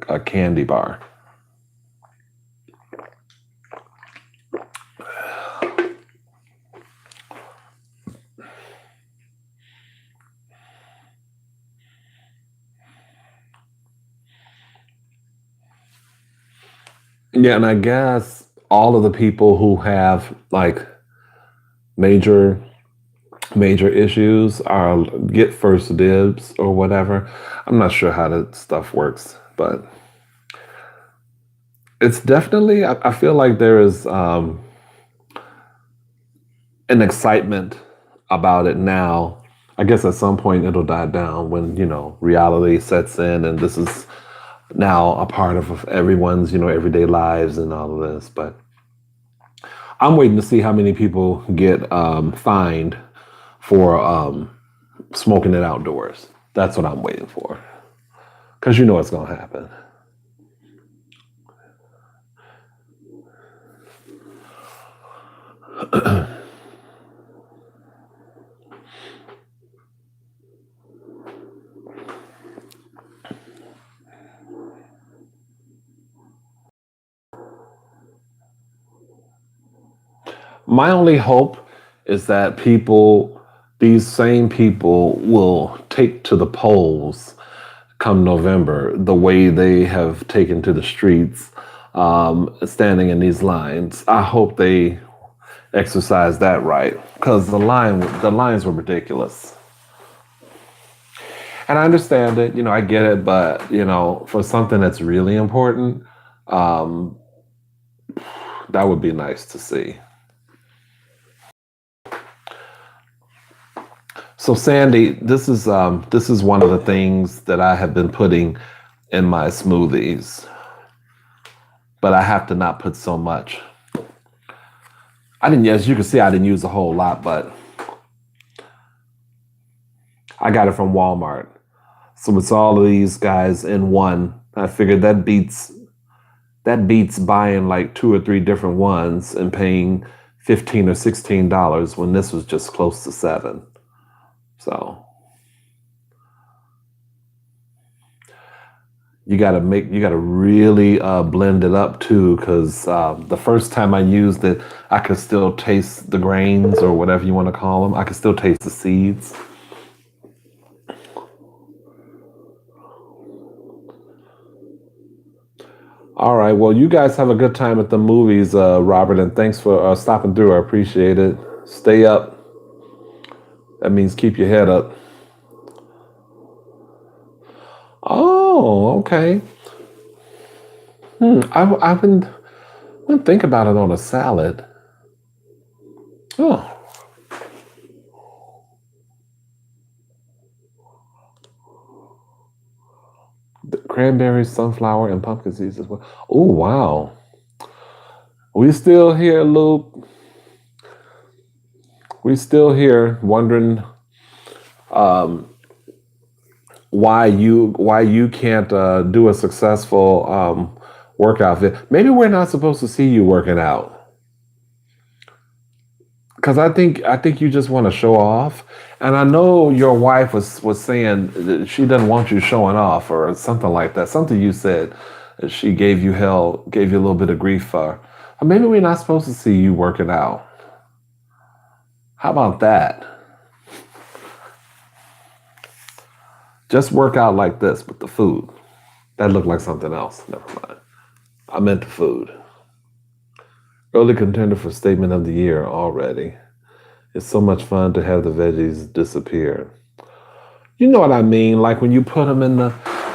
a candy bar. Yeah, and I guess all of the people who have like major major issues are get first dibs or whatever. I'm not sure how that stuff works, but it's definitely I feel like there is an excitement about it now. I guess at some point it'll die down when, reality sets in and this is now a part of everyone's, everyday lives and all of this. But I'm waiting to see how many people get fined for smoking it outdoors. That's what I'm waiting for. Because you know what's going to happen. My only hope is that these same people will take to the polls come November the way they have taken to the streets, standing in these lines. I hope they exercise that right because the lines were ridiculous. And I understand it, I get it, but for something that's really important, um, that would be nice to see. So Sandy, this is one of the things that I have been putting in my smoothies, but I have to not put so much. As you can see, I didn't use a whole lot, but I got it from Walmart. So it's all of these guys in one. I figured that beats buying like 2 or 3 different ones and paying $15 or $16 when this was just close to $7. So you gotta really blend it up too, because the first time I used it, I could still taste the grains or whatever you want to call them. I could still taste the seeds. All right. Well, you guys have a good time at the movies, Robert, and thanks for stopping through. I appreciate it. Stay up. That means keep your head up. Oh, okay. I've been think about it on a salad. Oh, the cranberries, sunflower, and pumpkin seeds as well. Oh, wow. We still here, Luke. We still here wondering why you can't do a successful workout. Maybe we're not supposed to see you working out. Because I think you just want to show off, and I know your wife was saying that she doesn't want you showing off or something like that. Something you said that she gave you hell, gave you a little bit of grief for. Or maybe we're not supposed to see you working out. How about that? Just work out like this with the food. That looked like something else. Never mind. I meant the food. Early contender for statement of the year already. It's so much fun to have the veggies disappear. You know what I mean? Like when you put them in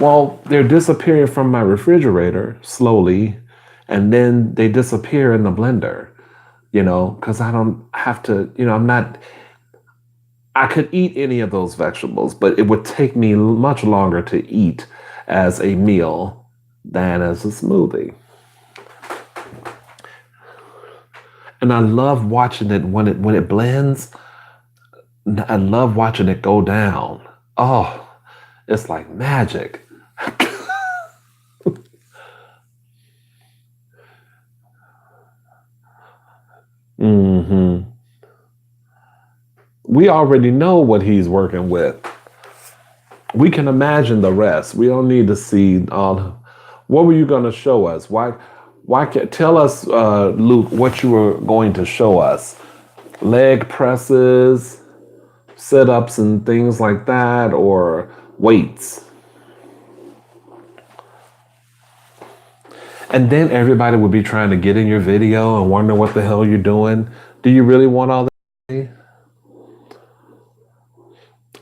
well, they're disappearing from my refrigerator slowly, and then they disappear in the blender, because I don't have to, I could eat any of those vegetables, but it would take me much longer to eat as a meal than as a smoothie. And I love watching it when it blends. I love watching it go down. Oh, it's like magic. hmm We already know what he's working with. We can imagine the rest. We don't need to see all. What were you going to show us? Why can't tell us, Luke, what you were going to show us? Leg presses, sit-ups, and things like that, or weights. And then everybody would be trying to get in your video and wonder what the hell you're doing. Do you really want all that?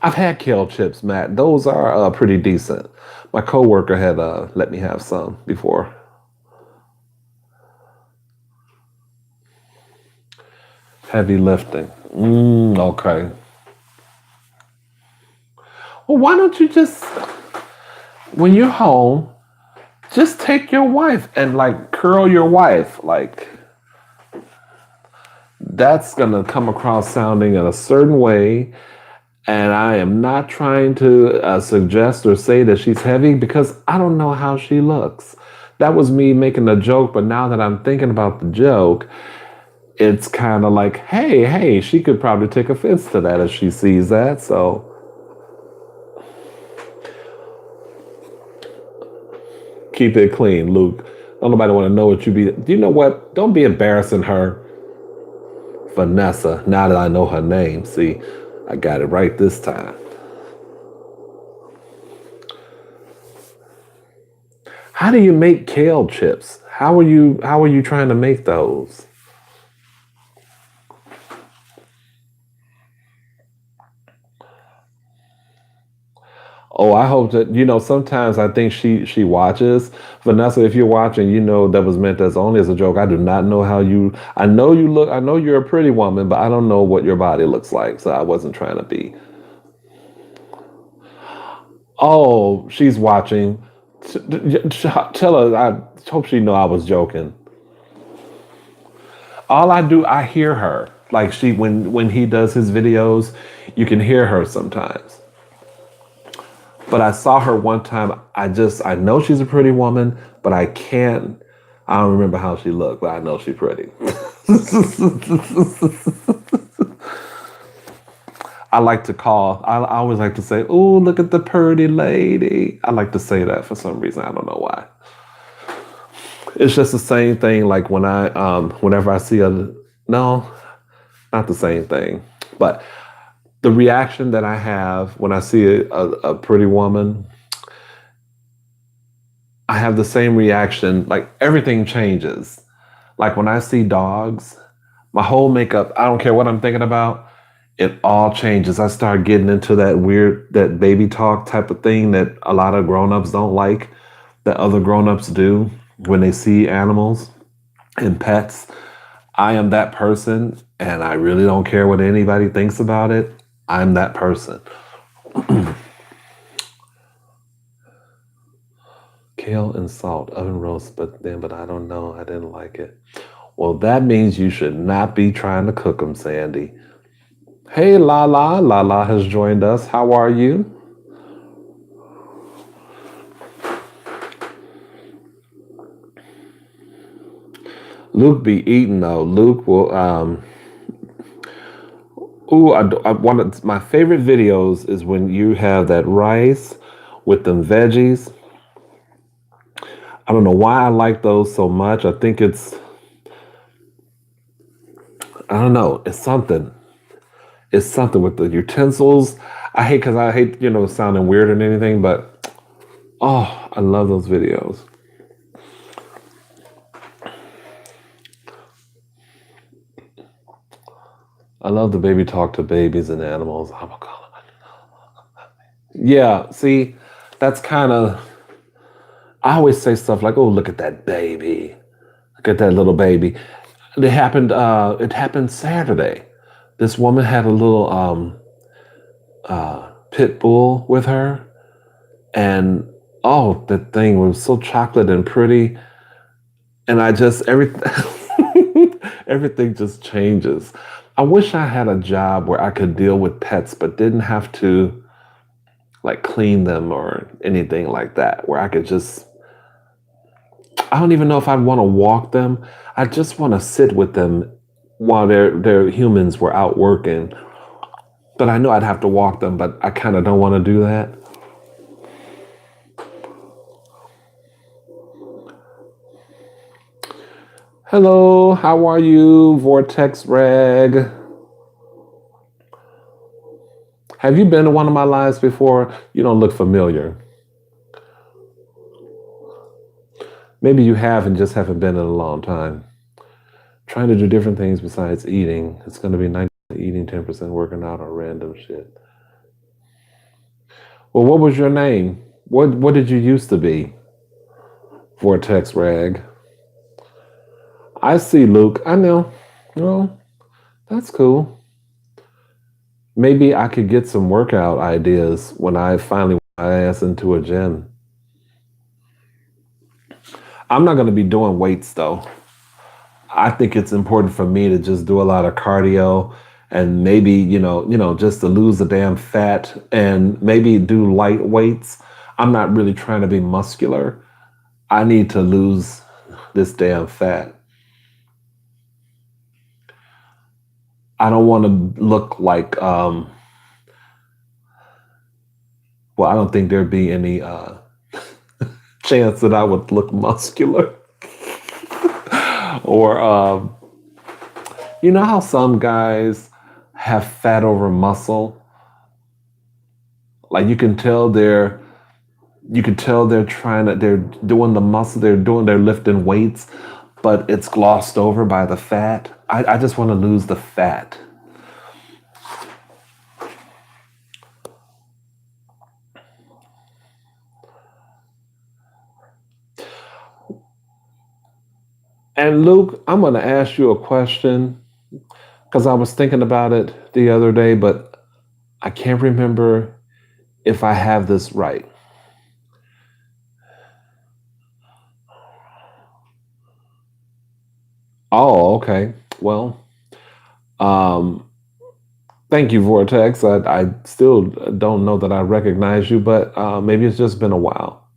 I've had kale chips, Matt. Those are pretty decent. My coworker had let me have some before. Heavy lifting. Okay. Well, why don't you just, when you're home, just take your wife and like curl your wife. Like that's gonna come across sounding in a certain way. And I am not trying to suggest or say that she's heavy because I don't know how she looks. That was me making a joke, but now that I'm thinking about the joke, it's kind of like, hey, she could probably take offense to that if she sees that. So keep it clean, Luke. Don't nobody want to know what you be. Do you know what? Don't be embarrassing her, Vanessa. Now that I know her name, see, I got it right this time. How do you make kale chips? How are you trying to make those? Oh, I hope that sometimes I think she watches. Vanessa, if you're watching, that was meant as only as a joke. I do not know how you I know you look, I know you're a pretty woman, but I don't know what your body looks like. So I wasn't trying to be. Oh, she's watching. Tell her I hope she know I was joking. All I do, I hear her. Like she when he does his videos, you can hear her sometimes. But I saw her one time. I know she's a pretty woman, but I don't remember how she looked, but I know she's pretty. I always like to say, "Oh, look at the pretty lady." I like to say that for some reason. I don't know why. It's just the same thing. Like whenever I see no, not the same thing, but the reaction that I have when I see a pretty woman, I have the same reaction. Like everything changes. Like when I see dogs, my whole makeup, I don't care what I'm thinking about. it all changes. I start getting into that weird, that baby talk type of thing that a lot of grown-ups don't like, that other grown-ups do when they see animals and pets. I am that person, and I really don't care what anybody thinks about it. I'm that person. Kale and salt, oven roast, but I don't know. I didn't like it. Well, that means you should not be trying to cook them, Sandy. Hey, Lala. Lala has joined us. How are you? Luke be eating though. Luke will. One of my favorite videos is when you have that rice with them veggies. I don't know why I like those so much. I think it's. I don't know. It's something. It's something with the utensils. I hate sounding weird or anything, but oh, I love those videos. I love the baby talk to babies and animals. I'm gonna call them. Yeah, see, that's kind of. I always say stuff like, "Oh, look at that baby! Look at that little baby." It happened. It happened Saturday. This woman had a little pit bull with her, and oh, the thing was so chocolate and pretty, and I just everything everything just changes. I wish I had a job where I could deal with pets, but didn't have to like clean them or anything like that. Where I could just, I don't even know if I'd want to walk them. I just want to sit with them while their humans were out working. But I know I'd have to walk them, but I kind of don't want to do that. Hello, how are you, Vortex Rag? Have you been to one of my lives before? You don't look familiar. Maybe you have and just haven't been in a long time. Trying to do different things besides eating. It's going to be 90% eating, 10% working out, or random shit. Well, what was your name? What did you used to be? Vortex Rag. I see, Luke. I know. Well, that's cool. Maybe I could get some workout ideas when I finally get my ass into a gym. I'm not going to be doing weights though. I think it's important for me to just do a lot of cardio and maybe, just to lose the damn fat and maybe do light weights. I'm not really trying to be muscular. I need to lose this damn fat. I don't want to look like, well, I don't think there'd be any chance that I would look muscular. Or, you know how some guys have fat over muscle? Like you can tell they're they're doing the muscle, they're lifting weights, but it's glossed over by the fat. I just want to lose the fat. And Luke, I'm going to ask you a question because I was thinking about it the other day, but I can't remember if I have this right. Oh, okay. Well, um, thank you, Vortex. I still don't know that I recognize you, but maybe it's just been a while.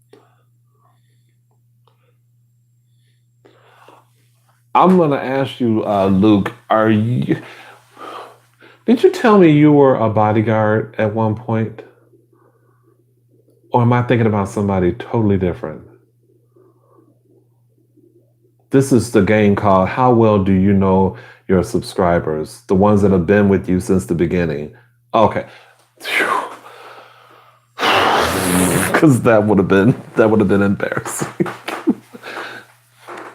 I'm going to ask you, Luke, did you tell me you were a bodyguard at one point? Or am I thinking about somebody totally different? This is the game called How Well Do You Know Your Subscribers? The ones that have been with you since the beginning. Okay. Because that would have been embarrassing.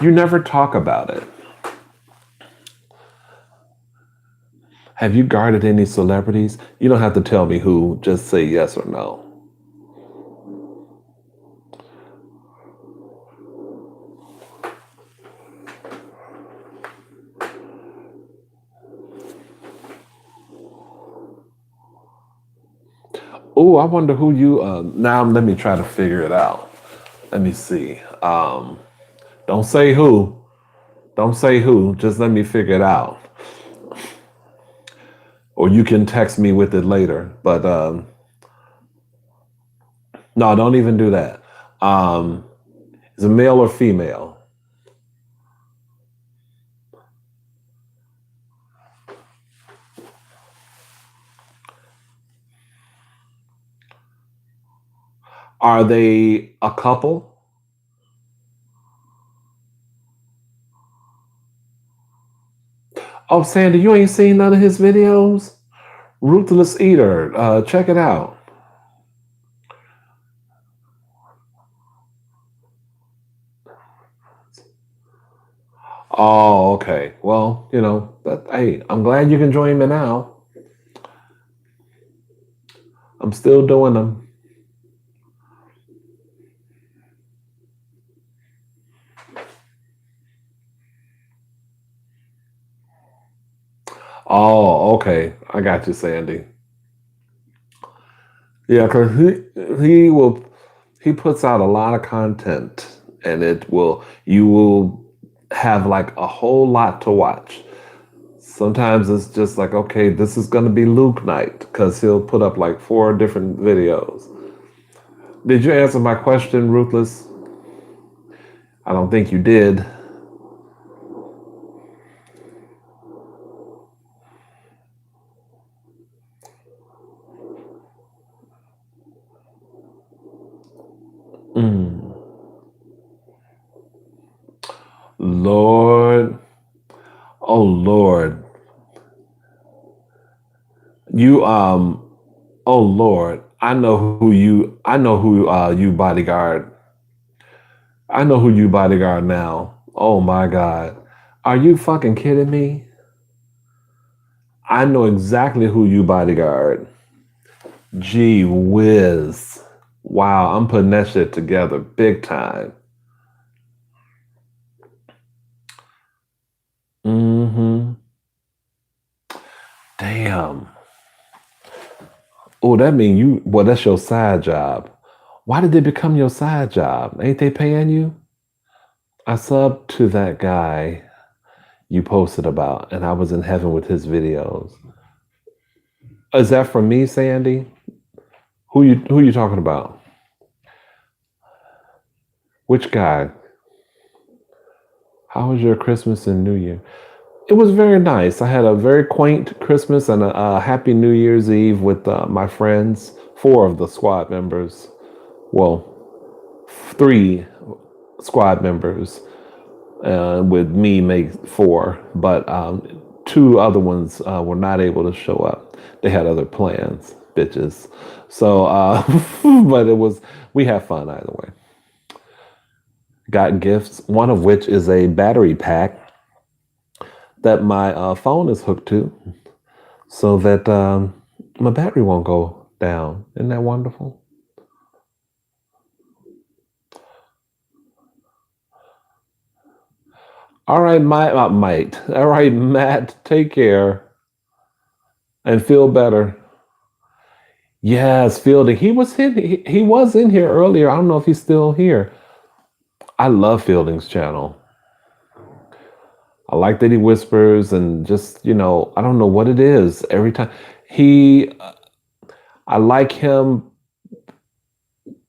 You never talk about it. Have you guarded any celebrities? You don't have to tell me who. Just say yes or no. Oh, I wonder who you. Now let me try to figure it out. Let me see. Don't say who. Don't say who. Just let me figure it out. Or you can text me with it later. But no, don't even do that. Is it male or female? Are they a couple? Oh, Sandy, you ain't seen none of his videos? Ruthless Eater. Check it out. Oh, okay. Well, hey, I'm glad you can join me now. I'm still doing them. Oh, okay. I got you, Sandy. Yeah, because he puts out a lot of content, and you will have like a whole lot to watch. Sometimes it's just like, okay, this is going to be Luke night because he'll put up like 4 different videos. Did you answer my question, Ruthless? I don't think you did. Mm. Lord, oh Lord, you oh Lord, I know who you bodyguard. I know who you bodyguard now. Oh my God. Are you fucking kidding me? I know exactly who you bodyguard. Gee whiz. Wow, I'm putting that shit together big time. Mm-hmm. Damn. Oh, that mean well, that's your side job. Why did it become your side job? Ain't they paying you? I subbed to that guy you posted about, and I was in heaven with his videos. Is that from me, Sandy? Who you talking about? Which guy? How was your Christmas and New Year? It was very nice. I had a very quaint Christmas and a happy New Year's Eve with my friends, 4 of the squad members. Well, 3 squad members, with me make 4, but 2 other ones were not able to show up. They had other plans, bitches. So, but we have fun either way. Got gifts, one of which is a battery pack that my phone is hooked to so that my battery won't go down. Isn't that wonderful? All right, All right, Matt, take care and feel better. Yes, Fielding. He was in here earlier. I don't know if he's still here. I love Fielding's channel. I like that he whispers and just, I don't know what it is. Every time I like him.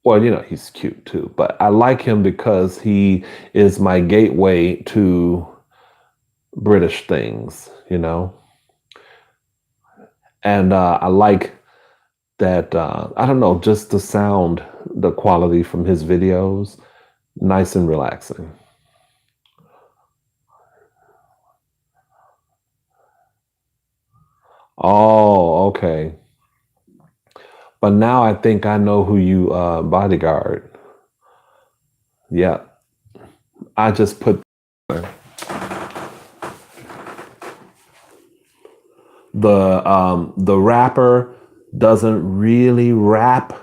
Well, he's cute too, but I like him because he is my gateway to British things. And I like that, I don't know, just the sound, the quality from his videos, nice and relaxing. Oh, okay. But now I think I know who you bodyguard. Yeah, I just put. The rapper doesn't really rap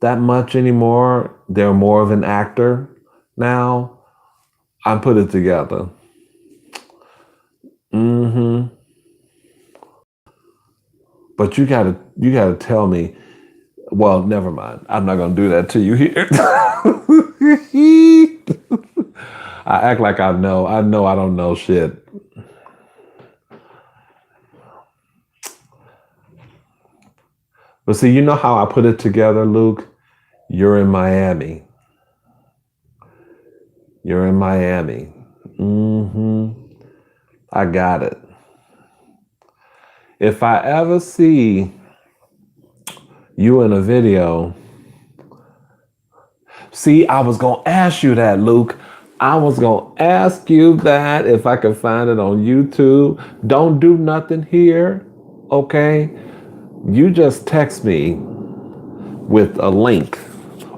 that much anymore. They're more of an actor now. I put it together. Hmm. But you gotta tell me. Well, never mind. I'm not gonna do that to you here. I act like I know. I know I don't know shit. But see, you know how I put it together, Luke? You're in Miami. You're in Miami. Hmm. I got it. If I ever see you in a video, see, I was gonna ask you that, Luke. I was gonna ask you that if I could find it on YouTube. Don't do nothing here, okay? You just text me with a link,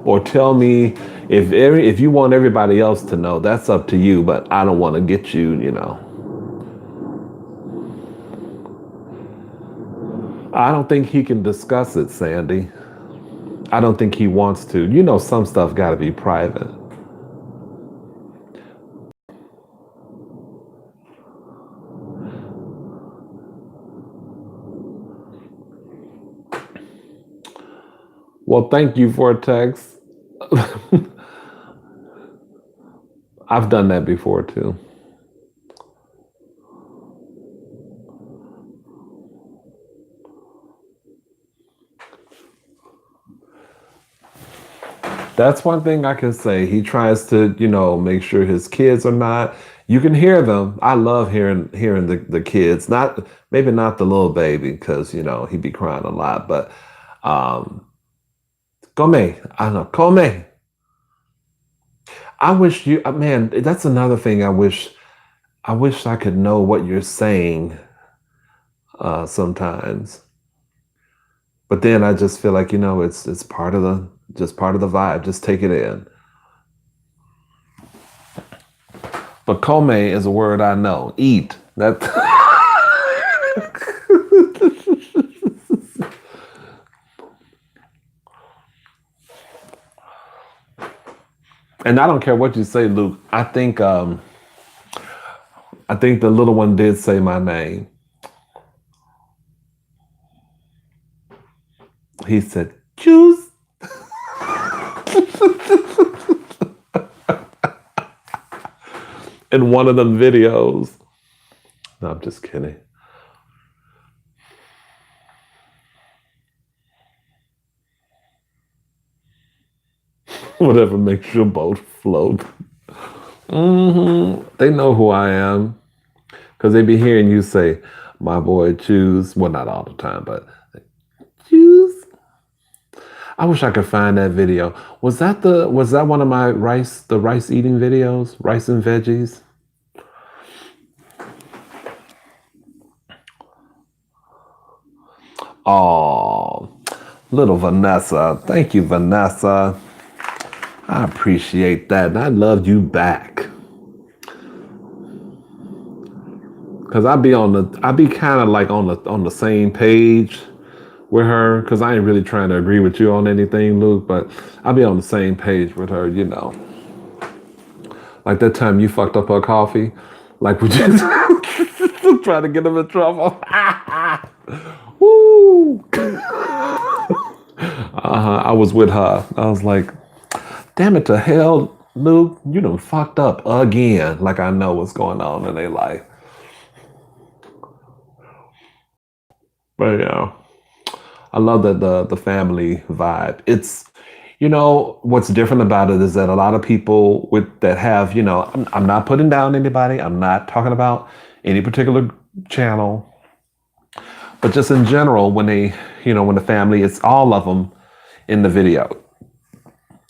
or tell me if you want everybody else to know. That's up to you, but I don't want to get you. I don't think he can discuss it, Sandy. I don't think he wants to. Some stuff got to be private. Well, thank you for a text. I've done that before too. That's one thing I can say. He tries to, make sure his kids are not. You can hear them. I love hearing the kids. Not maybe not the little baby because he be crying a lot. But come, I know, come. I wish you, man. That's another thing. I wish I could know what you're saying sometimes. But then I just feel like it's part of the vibe. Just take it in. But come is a word I know. Eat. That. And I don't care what you say, Luke. I think the little one did say my name. He said, "Juice." In one of them videos. No, I'm just kidding. Whatever makes your boat float. They know who I am because they be hearing you say, "My boy, choose." Well, not all the time, but choose. I wish I could find that video. Was that one of my rice eating videos? Rice and veggies? Oh, little Vanessa. Thank you, Vanessa. I appreciate that. And I love you back. Cause I be kind of like on the same page with her. Cause I ain't really trying to agree with you on anything, Luke. But I be on the same page with her. Like that time you fucked up her coffee. Like we just trying to get him in trouble. Woo! I was with her. I was like, damn it to hell, Luke, you done fucked up again. Like I know what's going on in their life. But yeah, I love that the family vibe. What's different about it is that a lot of people with that have, I'm not putting down anybody. I'm not talking about any particular channel, but just in general, when the family, it's all of them in the video,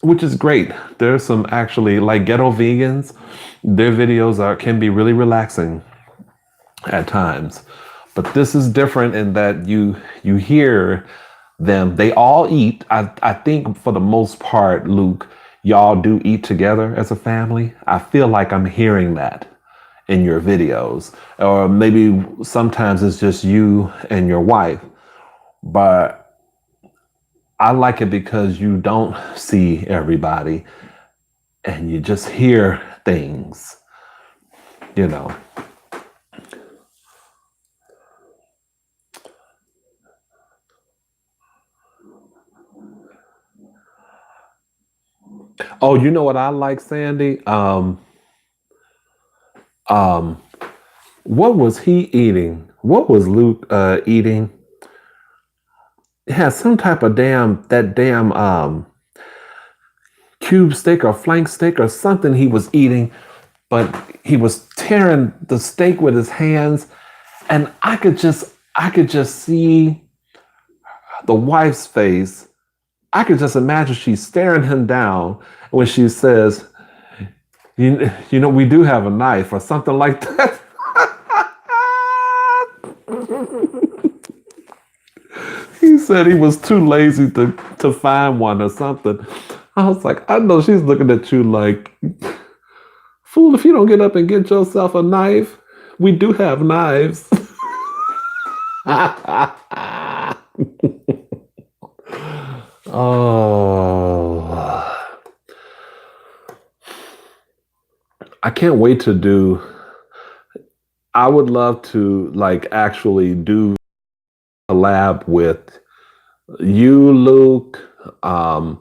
which is great. There's some actually like ghetto vegans. Their videos can be really relaxing at times, but this is different in that you hear them. They all eat. I think for the most part, Luke, y'all do eat together as a family. I feel like I'm hearing that, in your videos, or maybe sometimes it's just you and your wife. But I like it because you don't see everybody and you just hear things, you know. Oh, you know what I like, Sandy? Um, what was he eating? What was Luke eating? It had some type of damn cube steak or flank steak or something he was eating, but he was tearing the steak with his hands, and I could just see the wife's face. I could just imagine she's staring him down when she says, you know, we do have a knife or something like that. He said he was too lazy to find one or something. I was like, I know she's looking at you like, fool, if you don't get up and get yourself a knife, we do have knives. Oh, I can't wait to do. I would love to like actually do a collab with you, Luke, and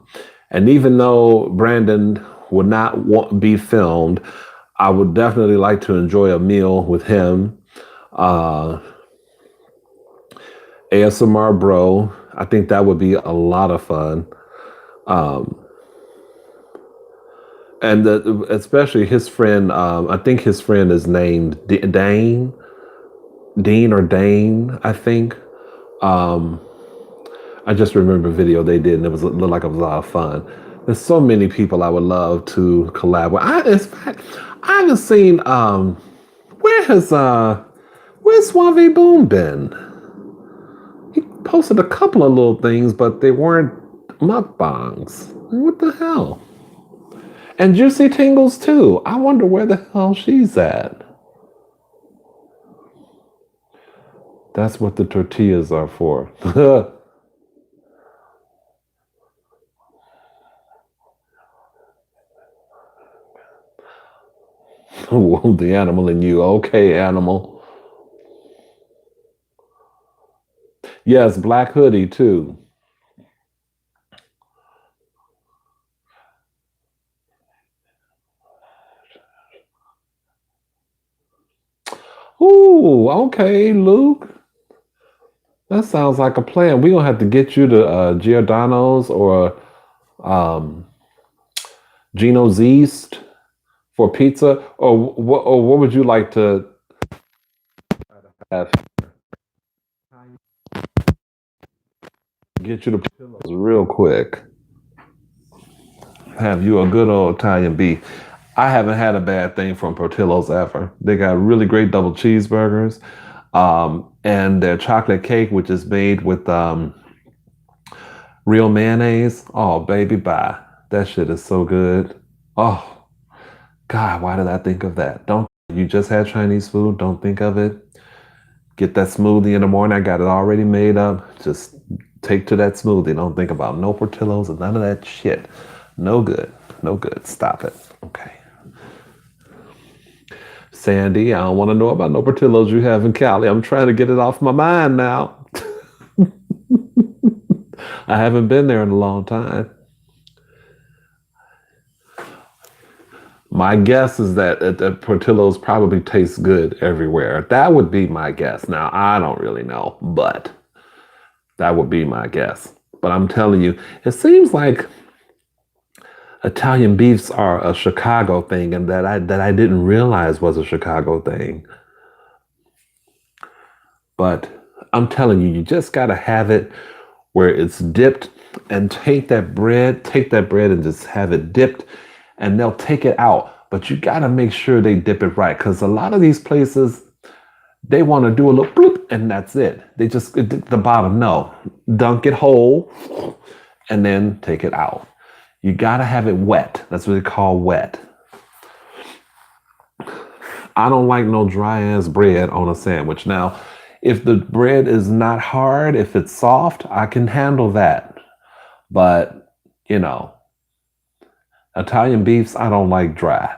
even though Brandon would not be filmed, I would definitely like to enjoy a meal with him. Uh, ASMR Bro, I think that would be a lot of fun. Um, and especially his friend, I think his friend is named Dean or Dane, I think. Um, I just remember a video they did, and it looked like it was a lot of fun. There's so many people I would love to collab with. In fact, I haven't seen where has where's Suave Boom been? He posted a couple of little things, but they weren't mukbangs. What the hell? And Juicy Tingles too. I wonder where the hell she's at. That's what the tortillas are for. Oh, the animal in you. Okay, animal. Yes, black hoodie too. Ooh, okay, Luke. That sounds like a plan. We're gonna have to get you to Giordano's or um, Gino's East for pizza, or what would you like to have? Get you the pillows real quick. Have you a good old Italian beef. I haven't had a bad thing from Portillo's ever. They got really great double cheeseburgers, and their chocolate cake, which is made with real mayonnaise. Oh, baby, bye. That shit is so good. Oh, God, why did I think of that? Don't you just had Chinese food? Don't think of it. Get that smoothie in the morning. I got it already made up. Just take to that smoothie. Don't think about no Portillo's and none of that shit. No good. No good. Stop it. Okay. Sandy, I don't want to know about no Portillo's you have in Cali. I'm trying to get it off my mind now. I haven't been there in a long time. My guess is that Portillo's probably tastes good everywhere. That would be my guess. Now, I don't really know, but that would be my guess. But I'm telling you, it seems like Italian beefs are a Chicago thing, and that I didn't realize was a Chicago thing. But I'm telling you, you just gotta have it where it's dipped, and take that bread and just have it dipped, and they'll take it out. But you gotta make sure they dip it right, because a lot of these places, they want to do a little bloop and that's it. They just dip the bottom. No, dunk it whole and then take it out. You gotta have it wet. That's what they call wet. I don't like no dry ass bread on a sandwich. Now, if the bread is not hard, if it's soft, I can handle that. But, you know, Italian beefs, I don't like dry.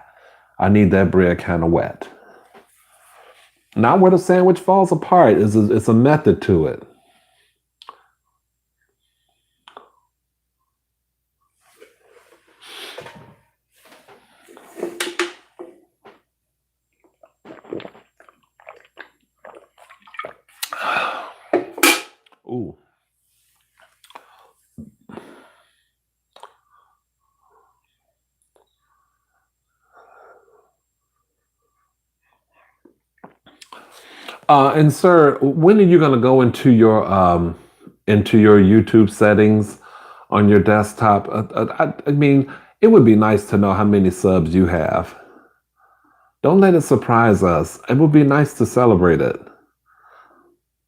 I need that bread kind of wet. Not where the sandwich falls apart. It's a method to it. Ooh. And sir, when are you going to go into your YouTube settings on your desktop? I mean, it would be nice to know how many subs you have. Don't let it surprise us. It would be nice to celebrate it,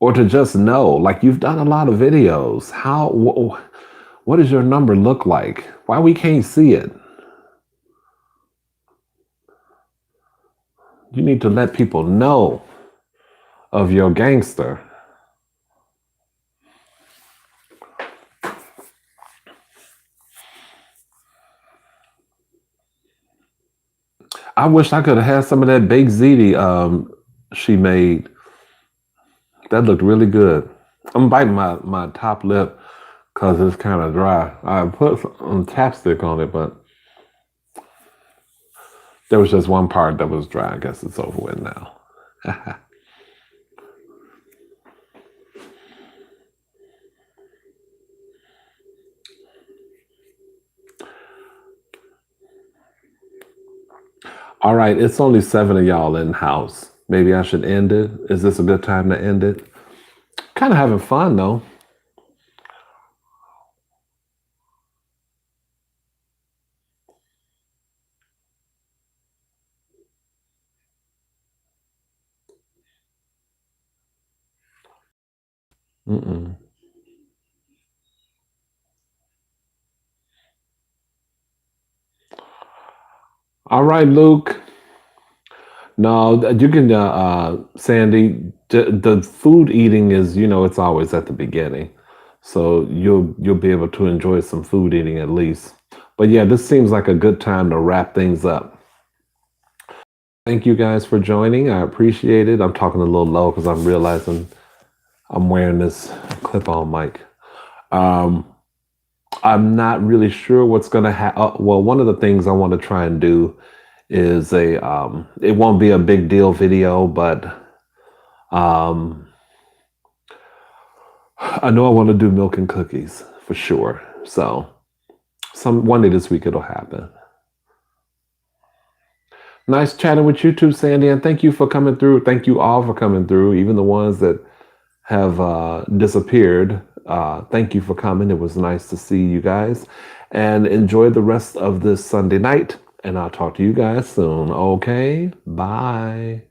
or to just know, like you've done a lot of videos. What does your number look like? Why we can't see it? You need to let people know of your gangster. I wish I could have had some of that baked ziti she made. That looked really good. I'm biting my top lip because it's kind of dry. I put some chapstick on it, but there was just one part that was dry. I guess it's over with now. All right, it's only 7 of y'all in the house. Maybe I should end it. Is this a good time to end it? Kind of having fun though. Mm-mm. All right, Luke. No, you can, Sandy. The food eating is, it's always at the beginning, so you'll be able to enjoy some food eating at least. But yeah, this seems like a good time to wrap things up. Thank you guys for joining. I appreciate it. I'm talking a little low because I'm realizing I'm wearing this clip-on mic. Um, I'm not really sure what's gonna happen. Well, one of the things I want to try and do is it won't be a big deal video, but um, I know I want to do milk and cookies for sure. So one day this week it'll happen. Nice chatting with you too, Sandy, and thank you for coming through. Thank you all for coming through, even the ones that have disappeared. Thank you for coming. It was nice to see you guys, and enjoy the rest of this Sunday night. And I'll talk to you guys soon. Okay, bye.